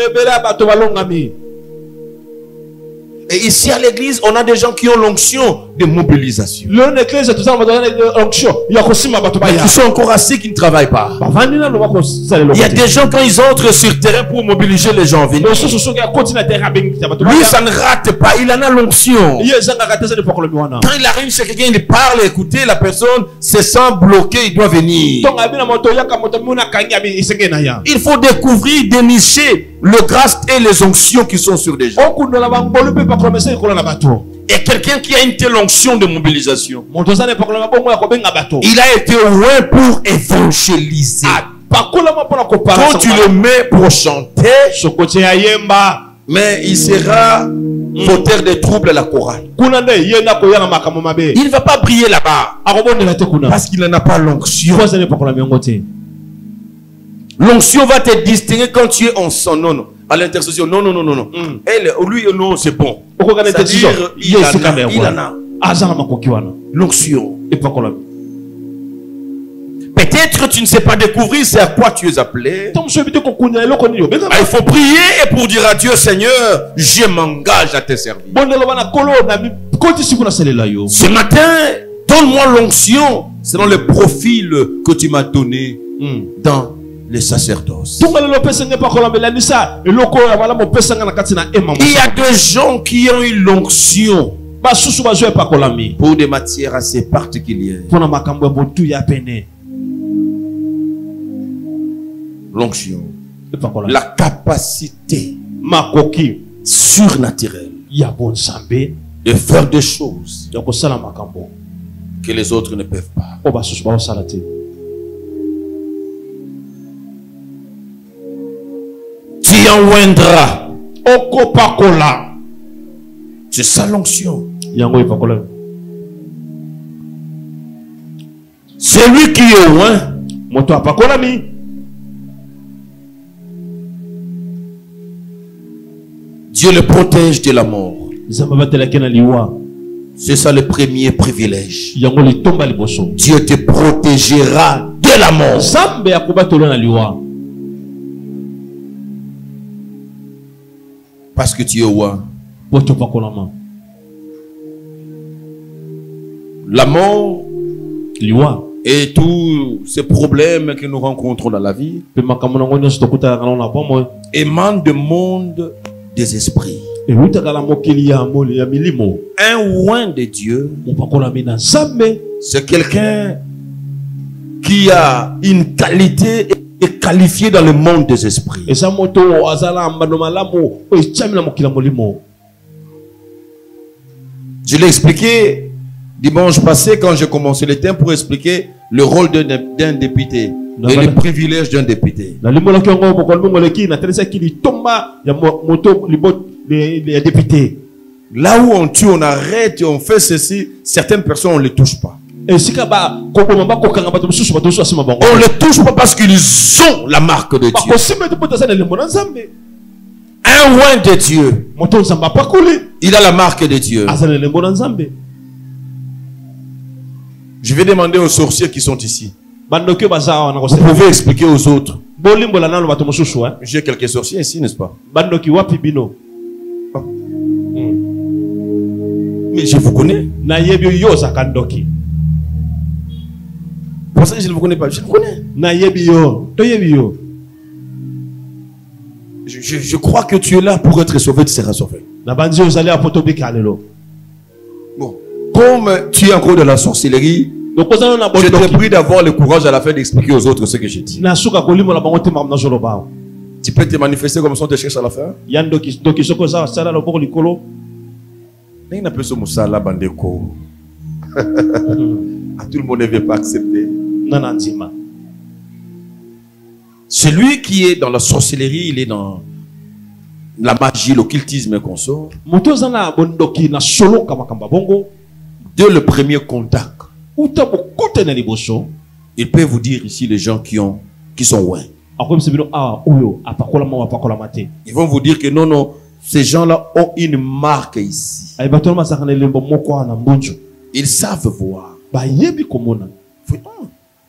Et ici à l'église, on a des gens qui ont l'onction de mobilisation. Le église tout ça on va donner onction. Il y a aussi ma bato Mais baya. qui sont encore assis qui ne travaillent pas. Ba vandina no bako sale lo. Il y a des gens quand ils entrent sur terrain pour mobiliser les gens à venir. No so so ya continue terrain ben ya bato Lui, baya. ça ne rate pas. Il en a l'onction. Ye zanga katesa de pokolo miwana. Quand il arrive chez quelqu'un, il parle, écoutez, la personne se sent bloquée, il doit venir. Tonga abina moto yaka moto muna kanya bi isenge na ya. Il faut découvrir, dénicher le grâce et les onctions qui sont sur des gens. Okundo la bangolo pe pa promesse ko na bato. Et quelqu'un qui a une telle onction de mobilisation, Moto zane pokolo mabongo ya ko benga bato. il a été loin pour évangéliser. Pakola ma pona ko para. Quand tu le mets pour chanter, Sokoche ya yemba. mais il sera fauteur de troubles à la chorale. Kuna nde yena ko yana makamo mabe. Il ne va pas briller là-bas Akobonela te kuna. parce qu'il n'en a pas l'onction. Kwa zane pokolo miongo te. L'onction va te distinguer quand tu es en son nom. À l'intercession, non, non, non, non, non. Elle, lui, non, c'est bon. C'est-à-dire, il en a. Azana makoki wana. L'onction. Et pokolo. Peut-être tu ne sais pas découvrir c'est à quoi tu es appelé. Tom so bité ko kunya eloko ni yo. Il faut prier et pour dire à Dieu, Seigneur, je m'engage à te servir. Bondelo bana kolo na mi koti sikuna selela yo. Ce matin, donne-moi l'onction selon le profil que tu m'as donné dans les sacerdoces. Tunga lelo pesa nge pokolo melanisa eloko ya bala mo pesa nga na kati na ema. Il y a des gens qui ont eu l'onction Ba susu ba zo pokolo mi. pour des matières assez particulières. Pona makambo ya botu ya pene. L'onction, Pokolo. la capacité Makoki surnaturelle ya bon sambe de faire des choses ya ko sala makambo. que les autres ne peuvent pas. O ba susu ba sala te. Tu enwindras. Oko pakola. C'est ça l'onction. Yango ipokolo. Celui qui est loin, Moto apakola mi. Dieu le protège de la mort. Zamba batela kena liwa. C'est ça le premier privilège. Yango li tomba liboso. Dieu te protégera de la mort. Zambe ya kubatolo na liwa. Parce que tu es loin. Moto pakola ma. La mort Liwa. et tous ces problèmes que nous rencontrons dans la vie Pe makambo na ngonya stokuta kana na pomo. émanent du monde des esprits. E luta kala mokili ya moli ya milimo. Un loin de Dieu, Mo pakola mi na zambe. c'est quelqu'un qui a une qualité et qualifié dans le monde des esprits. Esa moto azala mbano malamu o ichamila mokila molimo. Je l'ai expliqué dimanche passé quand j'ai commencé le thème pour expliquer le rôle d'un député et les privilèges d'un député. Na limola kiongo pokolo bongo leki na telesa kili tomba ya moto libot les députés. Là où on tue, on arrête et on fait ceci, certaines personnes on ne les touche pas. Et si kaba koko mamba kokanga bato mususu bato so asima bango. On ne les touche pas parce qu'ils ont la marque de Dieu. Ko simbe to pota sana lemona nzambe. Un loin de Dieu, Moto nzamba pakuli. il a la marque de Dieu. Azana lemona nzambe. Je vais demander aux sorciers qui sont ici. Bandoke bazawa na Vous kose. pouvez expliquer aux autres. Bolimbo la nalo bato mususu hein. J'ai quelques sorciers ici, n'est-ce pas? Bandoki wapi bino. Mais je vous connais. Na yebi yo zakandoki. Pour ça, je ne vous connais pas. Je vous connais. Na yebi yo. To yebi yo. Je crois que tu es là pour être sauvé, tu seras sauvé. Na banzi ozali apoto bikalelo. Bon. Comme tu es encore de la sorcellerie, Donc ozana na je te bondoki. prie d'avoir le courage à la fin d'expliquer aux autres ce que j'ai dit. Na suka kolimo la bango te mam na jolo ba. Tu peux te manifester comme ça, on te cherche à la fin. Yandoki doki soko za sala lo boko likolo. Il n'a pas ce moussala bandeko. Tout le monde ne veut pas accepter. Nana nzima. Celui qui est dans la sorcellerie, il est dans la magie, l'occultisme et consort. Moto zana bondoki na solo kama kamba bongo. Dès le premier contact, Uta bokote na liboso. il peut vous dire ici les gens qui sont loin. Akwem sebino ah oyo apakola ma apakola mate. Ils vont vous dire que non, non, ces gens-là ont une marque ici. Ay batolo masakana lembo moko na mbunju. Ils savent voir. Ba yebi komona.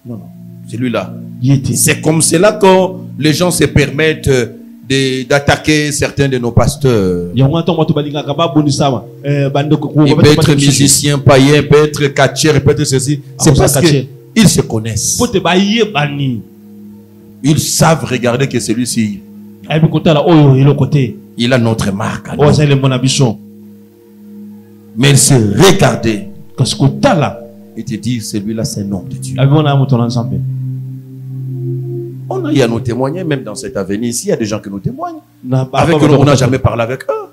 Non, non, celui-là. Yeti. C'est comme cela que les gens se permettent d'attaquer certains de nos pasteurs. Il peut être musicien, païen, il peut être catcheur, il peut être ceci. C'est parce qu'ils se connaissent. Ils savent regarder que celui-ci, il a notre marque. Mais il se regarder et te dire, celui-là, c'est un homme de Dieu. On a eu à nous témoigner, même dans cette avenue ici, il y a des gens qui nous témoignent. Avec eux, on n'a jamais parlé avec eux.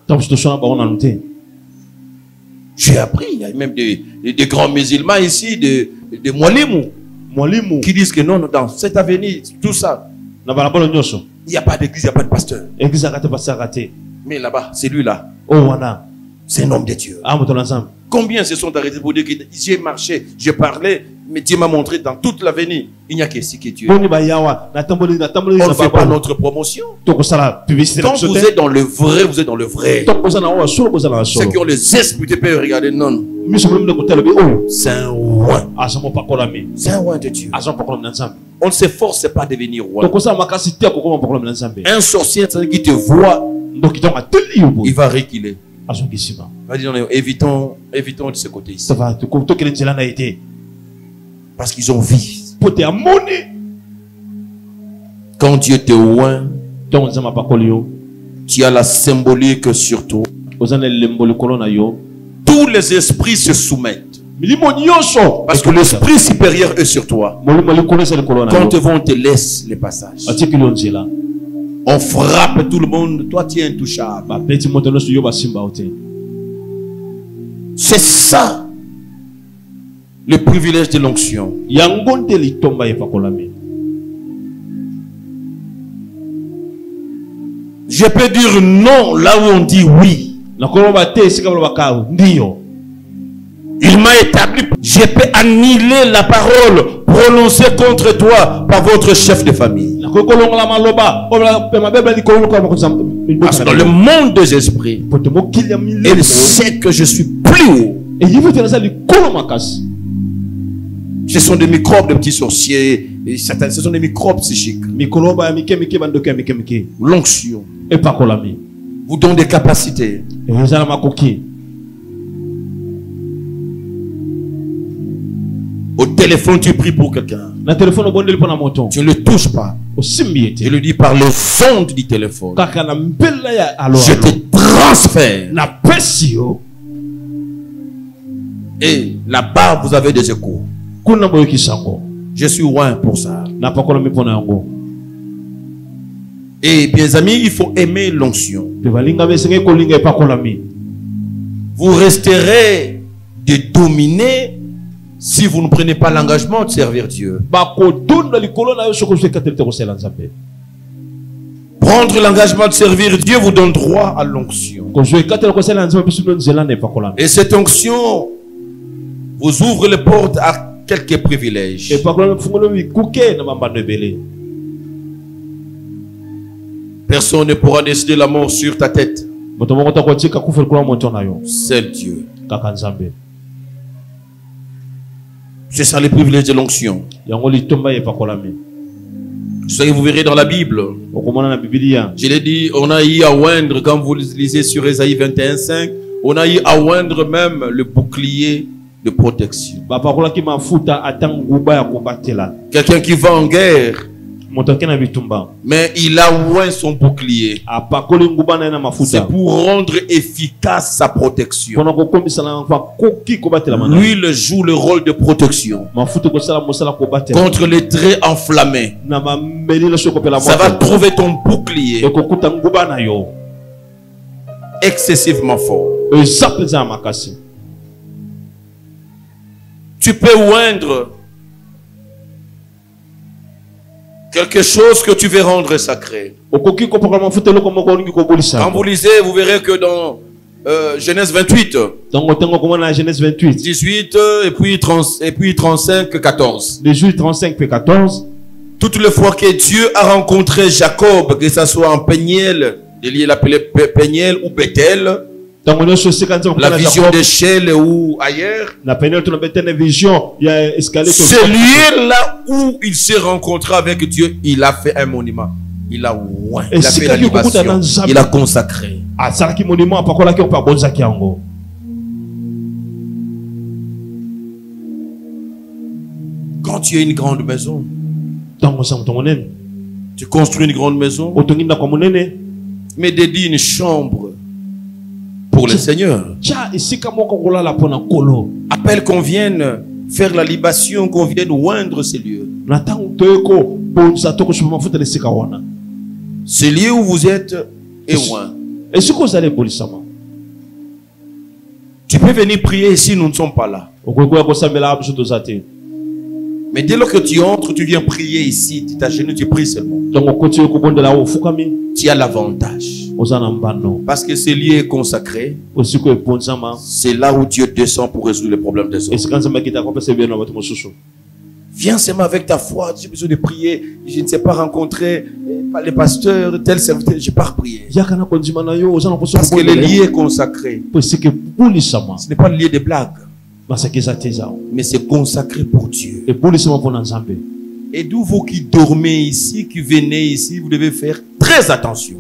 J'ai appris, il y a même des grands musulmans ici, des Mwalimou, qui disent que non, dans cette avenue, tout ça, il n'y a pas d'église, il n'y a pas de pasteur. Mais là-bas, c'est lui-là. C'est un homme de Dieu. Combien se sont arrêtés pour dire que j'ai marché, j'ai parlé, mais Dieu m'a montré dans toute l'avenue, il n'y a qu'ici que Dieu. On ne fait pas notre promotion. Quand vous êtes dans le vrai, vous êtes dans le vrai. Ceux qui ont les esprits de paix, regardez, non. C'est un roi. C'est un roi de Dieu. On ne s'efforce pas de devenir roi. Un sorcier qui te voit, il va reculer. Va dire, non, évitons de ce côté-ci. Parce qu'ils ont vu. Quand Dieu te oint, tu as la symbolique sur toi. Tous les esprits se soumettent. Parce que l'esprit supérieur est sur toi. Quand on te laisse les passages, on frappe tout le monde. Toi, tu es intouchable. C'est ça le privilège de l'onction. Je peux dire non là où on dit oui. Il m'a établi. Je peux annuler la parole prononcée contre toi par votre chef de famille. Parce que dans le monde des esprits, il sait que je suis plus haut. Ce sont des microbes de petits sorciers. Et certains, ce sont des microbes psychiques. L'onction vous donne des capacités. Au téléphone, tu pries pour quelqu'un. Tu ne le touches pas. Je le dis par les ondes du téléphone. Je te transfère. Et là-bas, vous avez des échos. Je suis loin pour ça. Et bien amis, il faut aimer l'onction. Vous resterez de dominer si vous ne prenez pas l'engagement de servir Dieu. Prendre l'engagement de servir Dieu vous donne droit à l'onction. Et cette onction vous ouvre les portes à quelques privilèges. Personne ne pourra décider la mort sur ta tête. Seul Dieu. C'est ça le privilège de l'onction. Ce que vous verrez dans la Bible. Je l'ai dit, on a eu à oindre, quand vous lisez sur Ésaïe 21:5, on a eu à oindre même le bouclier de protection. Quelqu'un qui va en guerre, mais il a oint son bouclier. C'est pour rendre efficace sa protection. Lui, il joue le rôle de protection contre les traits enflammés. Ça va trouver ton bouclier excessivement fort. Tu peux oindre quelque chose que tu veux rendre sacré. Quand vous lisez, vous verrez que dans Genèse 28, 18 et puis 35, 14. Toutes les fois que Dieu a rencontré Jacob, que ce soit en Péniel, il l'appelait Péniel ou Bethel, la vision d'échelle ou ailleurs, c'est lieu là où il s'est rencontré avec Dieu, il a fait un monument. Il a oint, il a fait la libation, il a consacré. Quand tu as une grande maison, tu construis une grande maison, mais dédie une chambre pour le Seigneur. Appelle qu'on vienne faire la libation, qu'on vienne oindre ces lieux. Ces lieux où vous êtes est loin. Tu peux venir prier ici, nous ne sommes pas là. Mais dès lors que tu entres, tu viens prier ici, tu t'agenouilles, tu pries seulement. Tu as l'avantage. Parce que ce lieu est consacré. C'est là où Dieu descend pour résoudre les problèmes des autres. Viens seulement avec ta foi. J'ai besoin de prier. Je ne sais pas rencontrer les pasteurs, tel serviteur. Je pars prier. Parce que le lieu est consacré. Ce n'est pas le lieu de blagues. Mais c'est consacré pour Dieu. Et d'où vous qui dormez ici, qui venez ici, vous devez faire très attention.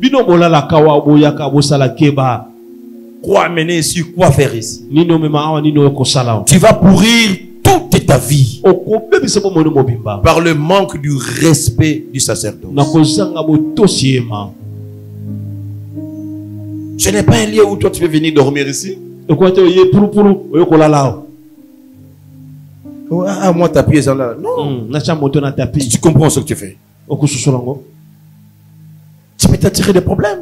Quoi amener ici, quoi faire ici? Tu vas pourrir toute ta vie par le manque du respect du sacerdoce. Ce n'est pas un lieu où toi tu veux venir dormir ici. Ah, moi, ta pied est là. Non. Tu comprends ce que tu fais. Tu peux t'attirer des problèmes.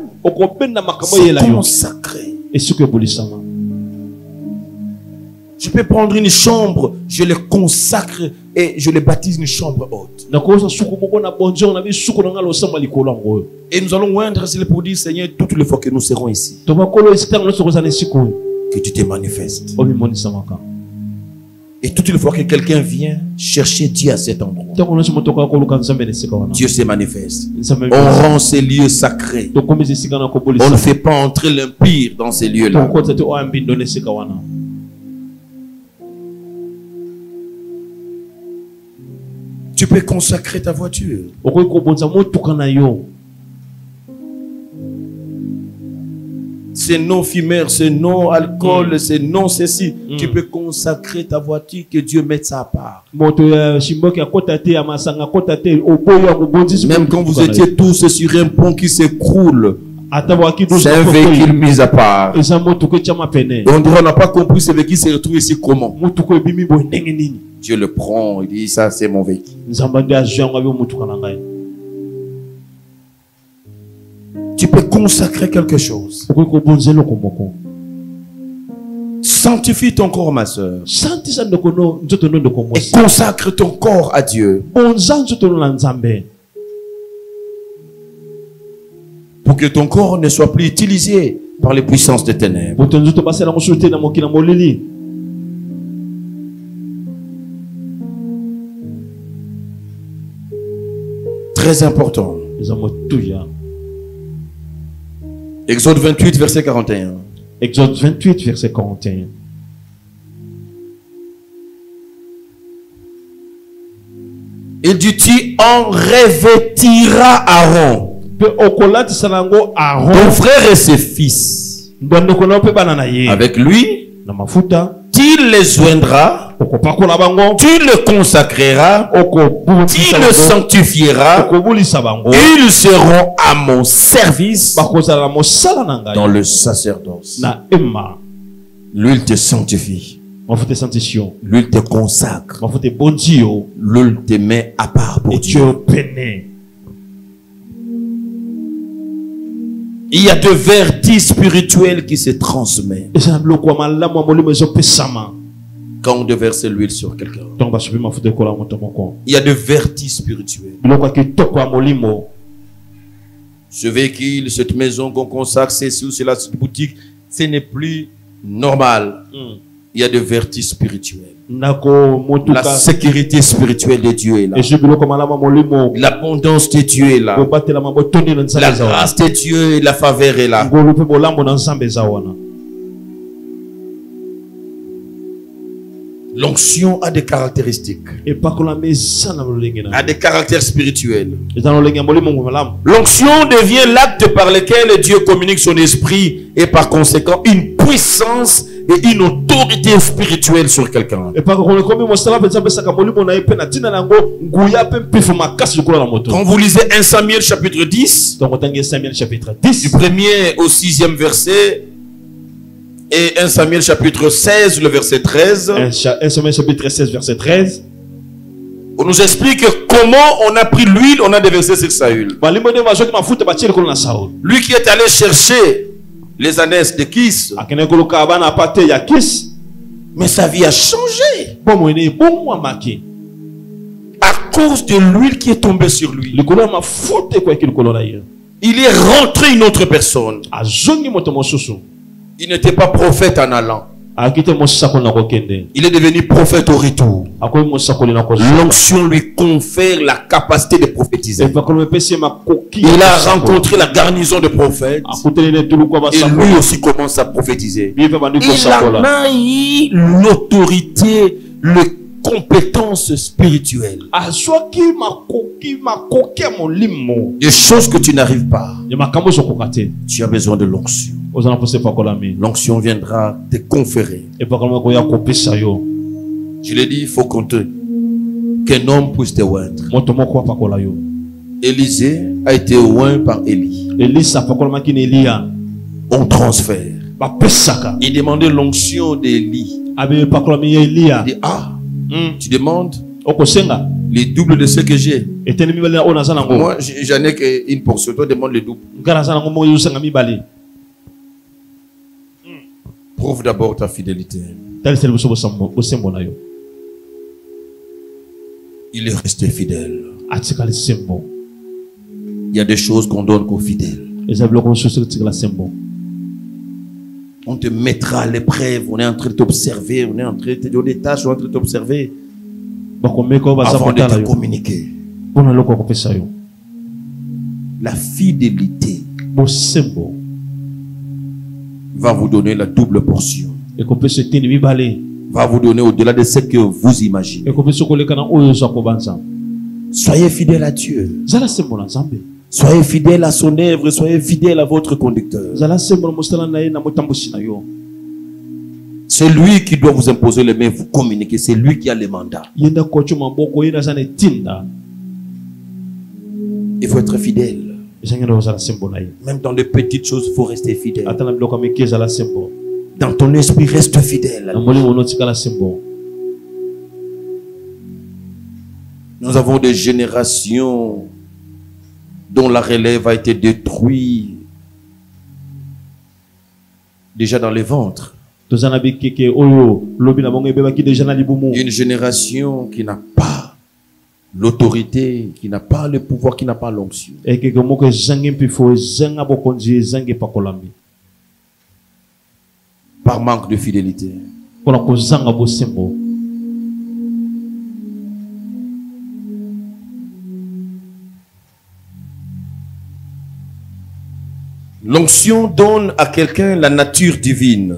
C'est consacré. Je peux prendre une chambre, je le consacre et je le baptise une chambre haute. Et nous allons oindre, c'est pour dire, Seigneur, toutes les fois que nous serons ici, que tu te manifestes. Et toutes les fois que quelqu'un vient chercher Dieu à cet endroit, Dieu se manifeste. On rend ces lieux sacrés. On ne fait pas entrer l'impire dans ces lieux-là. Tu peux consacrer ta voiture. C'est non fumeur, c'est non alcool, c'est non ceci. Tu peux consacrer ta voiture, que Dieu mette ça à part. Même quand vous étiez tous sur un pont qui s'écroule, c'est un véhicule mis à part. On dirait on n'a pas compris ce véhicule se retrouve ici comment. Dieu le prend, il dit ça c'est mon véhicule. Tu peux consacrer quelque chose. Sanctifie ton corps, ma soeur. Et consacre ton corps à Dieu. Pour que ton corps ne soit plus utilisé par les puissances des ténèbres. Très important. Exode 28, verset 41. Exode 28, verset 41. Il dit, tu en revêtiras Aaron, ton frère et ses fils. Avec lui, tu les oindras, tu le consacreras, tu le sanctifieras. Ils seront à mon service dans le sacerdoce. L'huile te sanctifie. L'huile te consacre. L'huile te met à part pour Dieu. Il y a de vertus spirituels qui se transmettent quand on déverse l'huile sur quelqu'un. Il y a de vertus spirituels. Ce véhicule, cette maison qu'on consacre, ceci ou cela, cette boutique, ce n'est plus normal. Il y a de vertus spirituels. La sécurité spirituelle de Dieu est là. L'abondance de Dieu est là. La grâce de Dieu et la faveur est là. L'onction a des caractéristiques, a des caractères spirituels. L'onction devient l'acte par lequel Dieu communique son esprit et par conséquent une puissance et une autorité spirituelle sur quelqu'un. Quand vous lisez 1 Samuel chapitre 10, du 1er au 6e verset, et 1 Samuel chapitre 16, le verset 13, 1 Samuel chapitre 16, verset 13, on nous explique comment on a pris l'huile, on a déversé sur Saül. Lui qui est allé chercher les ânesses de Kis, mais sa vie a changé à cause de l'huile qui est tombée sur lui. Il est rentré une autre personne. Il n'était pas prophète en allant. Il est devenu prophète au retour. L'onction lui confère la capacité de prophétiser. Il a rencontré la garnison de prophètes. Et lui aussi commence à prophétiser. Il a eu l'autorité, les compétences spirituelles. Des choses que tu n'arrives pas. Tu as besoin de l'onction. L'onction viendra te conférer. Je l'ai dit, il faut qu'un homme puisse te oindre. Élisée a été oint par Élie. On transfère. Il demandait l'onction d'Élie. Il dit, tu demandes les doubles de ce que j'ai. Moi, j'en ai qu'une portion. Toi, demande les doubles. Prouve d'abord ta fidélité. Il est resté fidèle. Il y a des choses qu'on donne qu'aux fidèles. On te mettra à l'épreuve. On est en train de t'observer. On est en train de te donner des tâches. On est en train de t'observer. Avant de te communiquer. La fidélité va vous donner la double portion. Va vous donner au-delà de ce que vous imaginez. Soyez fidèle à Dieu. Soyez fidèle à son œuvre. Soyez fidèle à votre conducteur. C'est lui qui doit vous imposer les mains, vous communiquer. C'est lui qui a les mandats. Il faut être fidèle. Même dans les petites choses, il faut rester fidèle. Dans ton esprit, reste fidèle. Nous avons des générations dont la relève a été détruite déjà dans les ventres. Une génération qui n'a pas l'autorité, qui n'a pas le pouvoir, qui n'a pas l'onction. Par manque de fidélité. L'onction donne à quelqu'un la nature divine.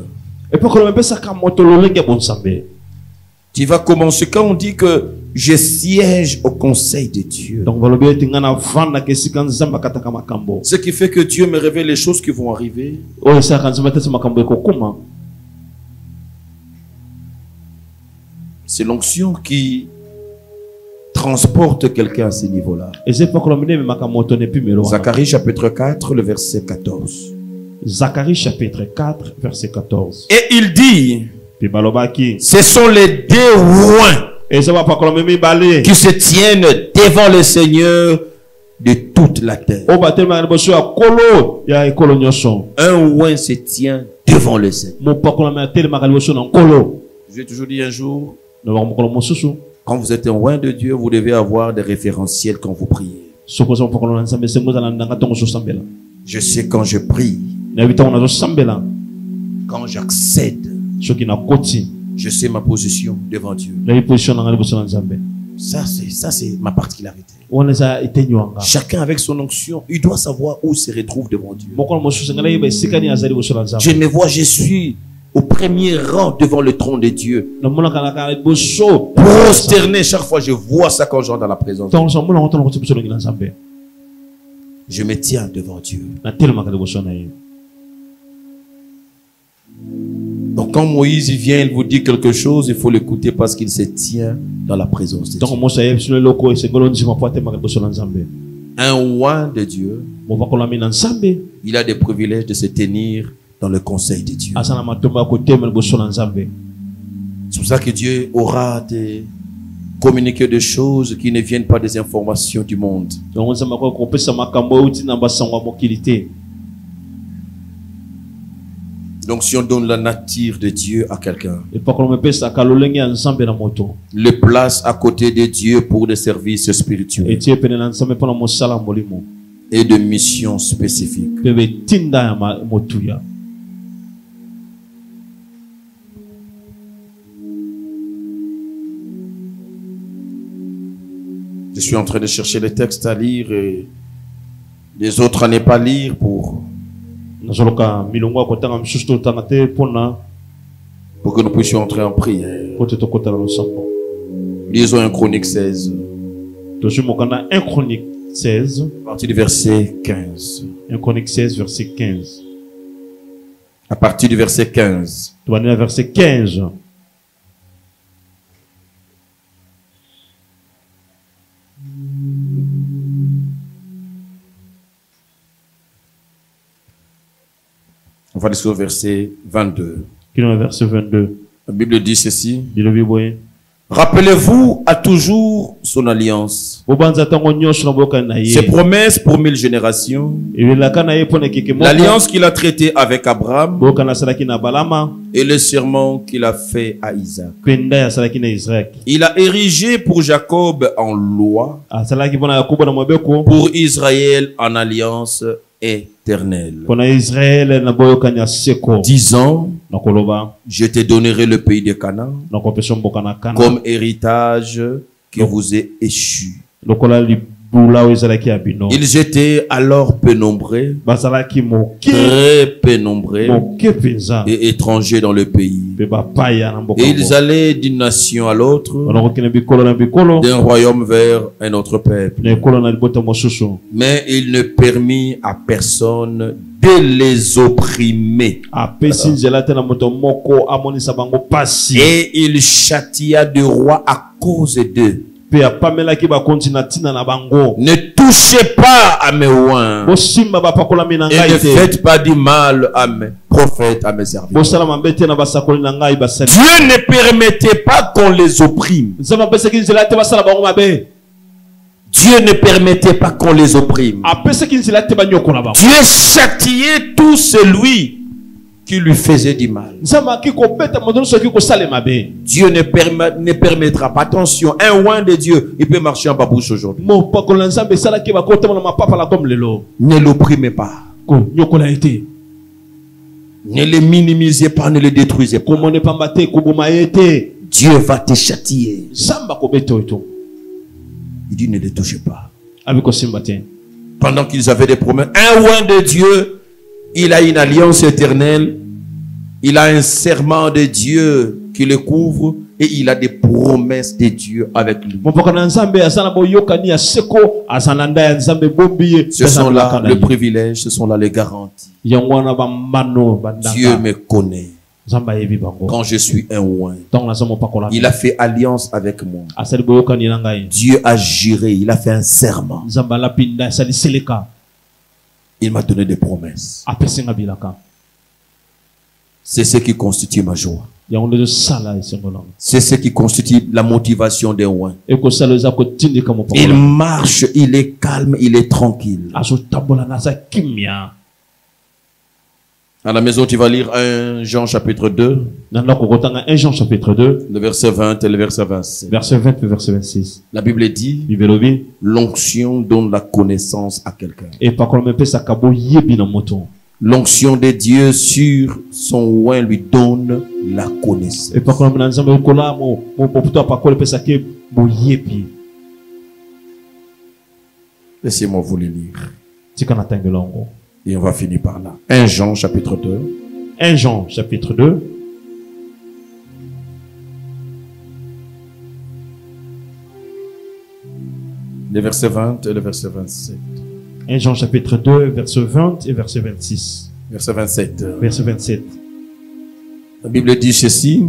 Tu vas commencer quand on dit que je siège au conseil de Dieu. Ce qui fait que Dieu me révèle les choses qui vont arriver. C'est l'onction qui transporte quelqu'un à ce niveau-là. Zacharie chapitre 4, le verset 14. Zacharie chapitre 4, verset 14. Et il dit, ce sont les deux oints qui se tiennent devant le Seigneur de toute la terre. Un oint se tient devant le Seigneur. J'ai toujours dit un jour, quand vous êtes un oint de Dieu, vous devez avoir des référentiels quand vous priez. Je sais quand je prie, quand j'accède, je sais ma position devant Dieu. Ça c'est ma particularité. Chacun avec son onction, il doit savoir où se retrouve devant Dieu. Je me vois, je suis au premier rang devant le trône de Dieu. Na mona kana kana liboso. Prosterné, chaque fois je vois ça quand j'entre dans la présence. Tant so mona ngotona ko biso ngina Nzambe. Je me tiens devant Dieu. Na telema ka liboso na ye. Donc quand Moïse vient, il vous dit quelque chose, il faut l'écouter parce qu'il se tient dans la présence de Dieu. Donc Moïse yeb sur le loko et segolo ndima po atema ka liboso na Nzambe. Un oint de Dieu, Mo va ko la mina Nzambe. il a des privilèges de se tenir dans le conseil de Dieu. Asana matomba ko tema liboso na Nzambe. C'est pour ça que Dieu aura des communiquer des choses qui ne viennent pas des informations du monde. Donc Nzambe ko pesa makambo uti na basangwa mokilité. Donc si on donne la nature de Dieu à quelqu'un, le place à côté de Dieu pour des services spirituels et de missions spécifiques. Je suis en train de chercher les textes à lire et les autres à ne pas lire pour que nous puissions entrer en prière. Lisons 1 Chronique 16. 1 Chronique 16. À partir du verset 15. 1 Chronique 16, verset 15. À partir du verset 15. Tu vas lire le verset 15. On va aller au verset 22. Verset 22. La Bible dit ceci. Rappelez-vous à toujours son alliance. Ses promesses pour 1000 générations. L'alliance qu'il a traitée avec Abraham. Et le serment qu'il a fait à Isaac. Il a érigé pour Jacob en loi. Pour Israël en alliance éternelle. Disant, je te donnerai le pays de Canaan comme héritage qui vous est échu. Ils étaient alors peu nombreux, très peu nombreux et étrangers dans le pays. Et ils allaient d'une nation à l'autre, d'un royaume vers un autre peuple. Mais il ne permit à personne de les opprimer. Et il châtia de rois à cause d'eux. Ne touchez pas à mes oints. Et ne faites pas du mal à mes prophètes, à mes serviteurs. Dieu ne permettait pas qu'on les opprime. Dieu ne permettait pas qu'on les opprime. Dieu châtiait tout celui qui lui faisait du mal. Dieu ne permettra pas. Attention, un oint de Dieu, il peut marcher en babouche aujourd'hui. Ne l'opprimez pas. Ne le minimisez pas, ne le détruisez pas. Dieu va te châtier. Il dit ne le touchez pas. Pendant qu'ils avaient des promesses, un oint de Dieu, il a une alliance éternelle, il a un serment de Dieu qui le couvre et il a des promesses de Dieu avec lui. Ce sont là les privilèges, ce sont là les garanties. Dieu me connaît. Quand je suis un oint, il a fait alliance avec moi. Dieu a juré, il a fait un serment. Il m'a donné des promesses. C'est ce qui constitue ma joie. C'est ce qui constitue la motivation des oints. Il marche, il est calme, il est tranquille. À la maison, tu vas lire 1 Jean chapitre 2. 1 Jean chapitre 2. Le verset 20 et le verset 26. Verset 20 et verset 26. La Bible dit, l'onction donne la connaissance à quelqu'un. L'onction de Dieu sur son oint lui donne la connaissance. Laissez-moi vous le lire. Et on va finir par là. 1 Jean chapitre 2. 1 Jean chapitre 2. le verset 20 et le verset 27. 1 Jean chapitre 2, verset 20 et verset 26. Verset 27. Verset 27. La Bible dit ceci.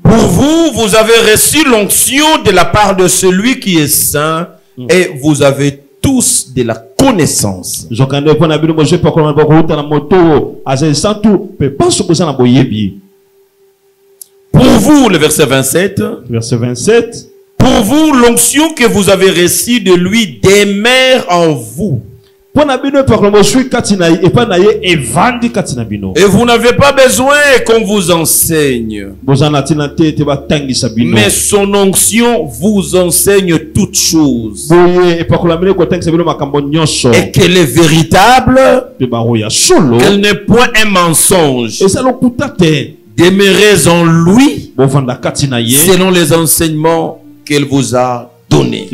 Pour vous, vous avez reçu l'onction de la part de celui qui est saint et vous avez tous de la connaissance. Pour vous, le verset 27. Verset 27. Pour vous, l'onction que vous avez reçue de lui demeure en vous. Et vous n'avez pas besoin qu'on vous enseigne. Mais son onction vous enseigne toutes choses. Et qu'elle est véritable. Qu'elle n'est point un mensonge. Demeurez en lui selon les enseignements qu'elle vous a donnés.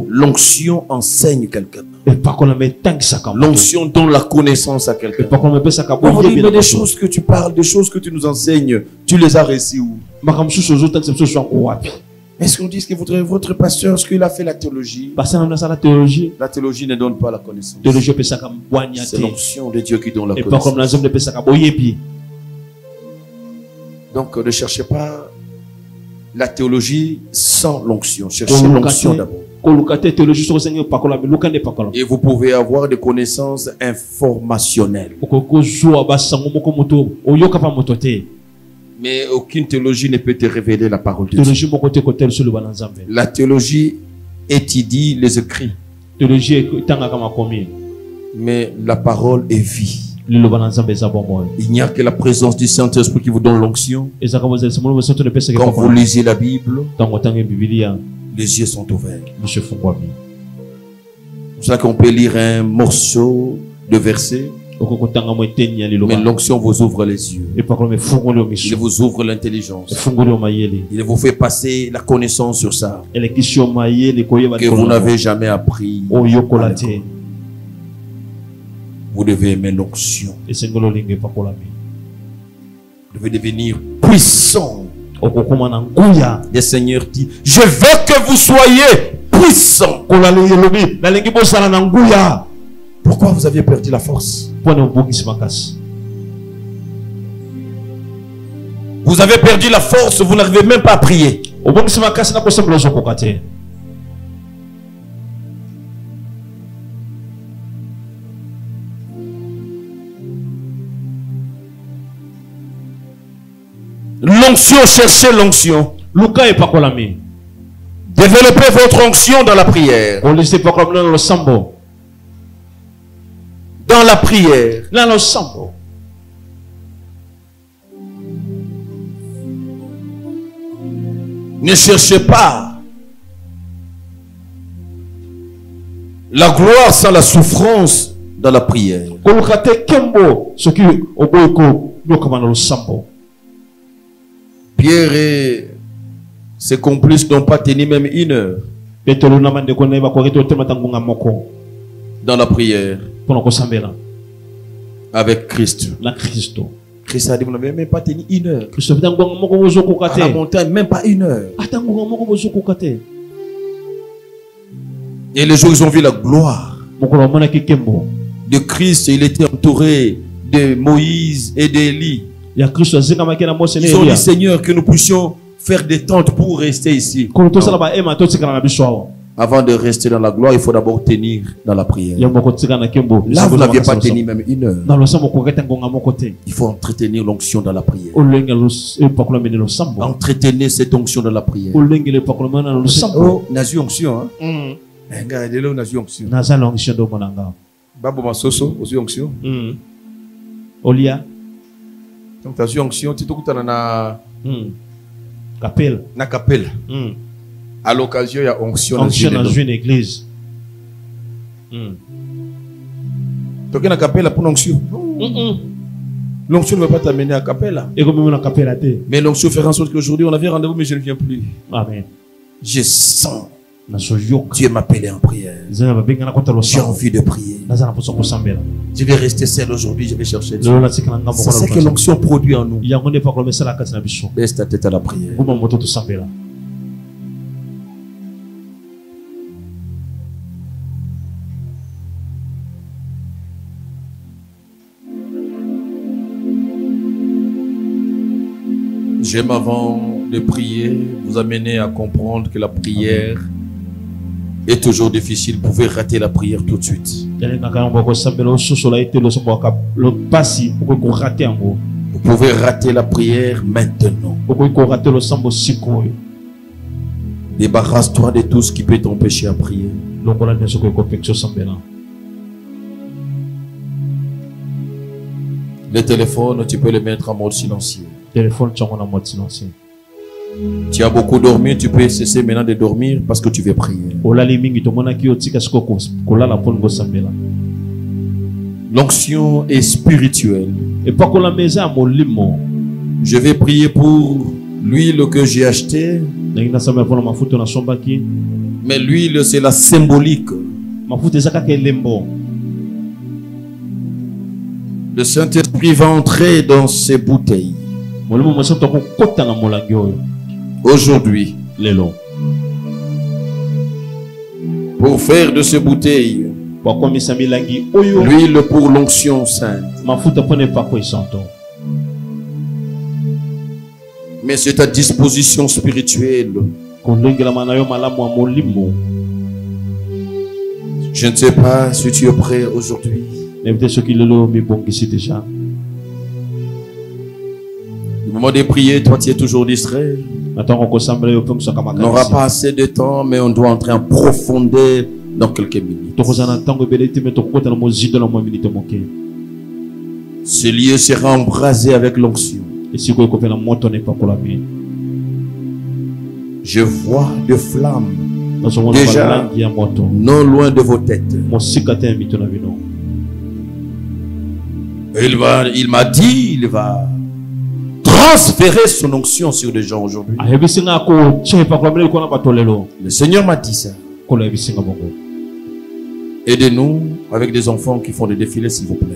L'onction enseigne quelqu'un. L'onction donne la connaissance à quelqu'un. Mais les choses que tu parles, des choses que tu nous enseignes, tu les as reçues où? Est-ce qu'on dit que votre pasteur, est-ce qu'il a fait la théologie? La théologie ne donne pas la connaissance. C'est l'onction de Dieu qui donne la connaissance. Donc ne cherchez pas la théologie sans l'onction. Cherchez l'onction d'abord. Et vous pouvez avoir des connaissances informationnelles. Mais aucune théologie ne peut te révéler la parole de Dieu. La théologie étudie les écrits. Mais la parole est vie. Il n'y a que la présence du Saint-Esprit qui vous donne l'onction. Quand vous lisez la Bible, les yeux sont ouverts. C'est pour ça qu'on peut lire un morceau de verset, mais l'onction vous ouvre les yeux. Il vous ouvre l'intelligence. Il vous fait passer la connaissance sur ça que vous n'avez jamais appris. Vous devez aimer l'onction. Vous devez devenir puissant. Le Seigneur dit, je veux que vous soyez puissants. Pourquoi vous aviez perdu la force? Vous avez perdu la force, vous n'arrivez même pas à prier. L'onction, cherchez l'onction. Développez votre onction dans la prière. Dans la prière. Ne cherchez pas la gloire sans la souffrance dans la prière. Pierre et ses complices n'ont pas tenu même 1 heure dans la prière avec Christ. Christ a dit, vous n'avez même pas tenu 1 heure. À la montagne, même pas 1 heure. Et les jours, ils ont vu la gloire de Christ. Il était entouré de Moïse et d'Élie. Ils ont dit, Seigneur, que nous puissions faire des tentes pour rester ici. Avant de rester dans la gloire, il faut d'abord tenir dans la prière. Là, vous n'aviez pas tenu même 1 heure. Il faut entretenir l'onction dans la prière. Entretenir cette onction dans la prière. Oh, nazu onction, hein? Regardez-le, nazu onction. Babo masoso, nazu onction. Olia. Donc, nazu onction, tu t'occupes na capelle. Na capelle. À l'occasion, il y a onction dans une église. Donc, il y a une capelle pour l'onction. L'onction ne va pas t'amener à capelle. Mais l'onction fait en sorte qu'aujourd'hui, on avait rendez-vous, mais je ne viens plus. Amen. Je sens nazoyoka Dieu m'appelait en prière. nzambe abenga nakota J'ai losambo envie de prier. naza na poso kosambela Je vais rester seul aujourd'hui, je vais chercher Dieu. lelo natikala ngambo C'est ce que l'onction produit en nous. yango nde pakolo mesala kati na biso Baisse ta tête à la prière. nguma moto tosambela. J'aime avant de prier vous amener à comprendre que la prière est toujours difficile. Vous pouvez rater la prière tout de suite. Vous pouvez rater la prière maintenant. Débarrasse-toi de tout ce qui peut t'empêcher à prier. Le téléphone, tu peux le mettre en mode silencieux. Tu as beaucoup dormi, tu peux cesser maintenant de dormir parce que tu veux prier. L'onction est spirituelle. Je vais prier pour l'huile que j'ai achetée. Mais l'huile, c'est la symbolique. Le Saint-Esprit va entrer dans ces bouteilles. Aujourd'hui, pour faire de ces bouteilles l'huile pour l'onction sainte. Mais c'est ta disposition spirituelle. Je ne sais pas si tu es prêt aujourd'hui. Au moment de prier, toi tu es toujours distrait. On n'aura pas assez de temps, mais on doit entrer en profondeur dans quelques minutes. Ce lieu sera embrasé avec l'onction. Je vois des flammes déjà non loin de vos têtes. Il m'a dit, il va transférer son onction sur les gens aujourd'hui. Le Seigneur m'a dit ça. Aidez-nous avec des enfants qui font des défilés, s'il vous plaît.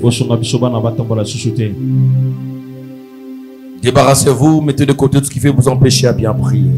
Débarrassez-vous, mettez de côté tout ce qui fait vous empêcher à bien prier.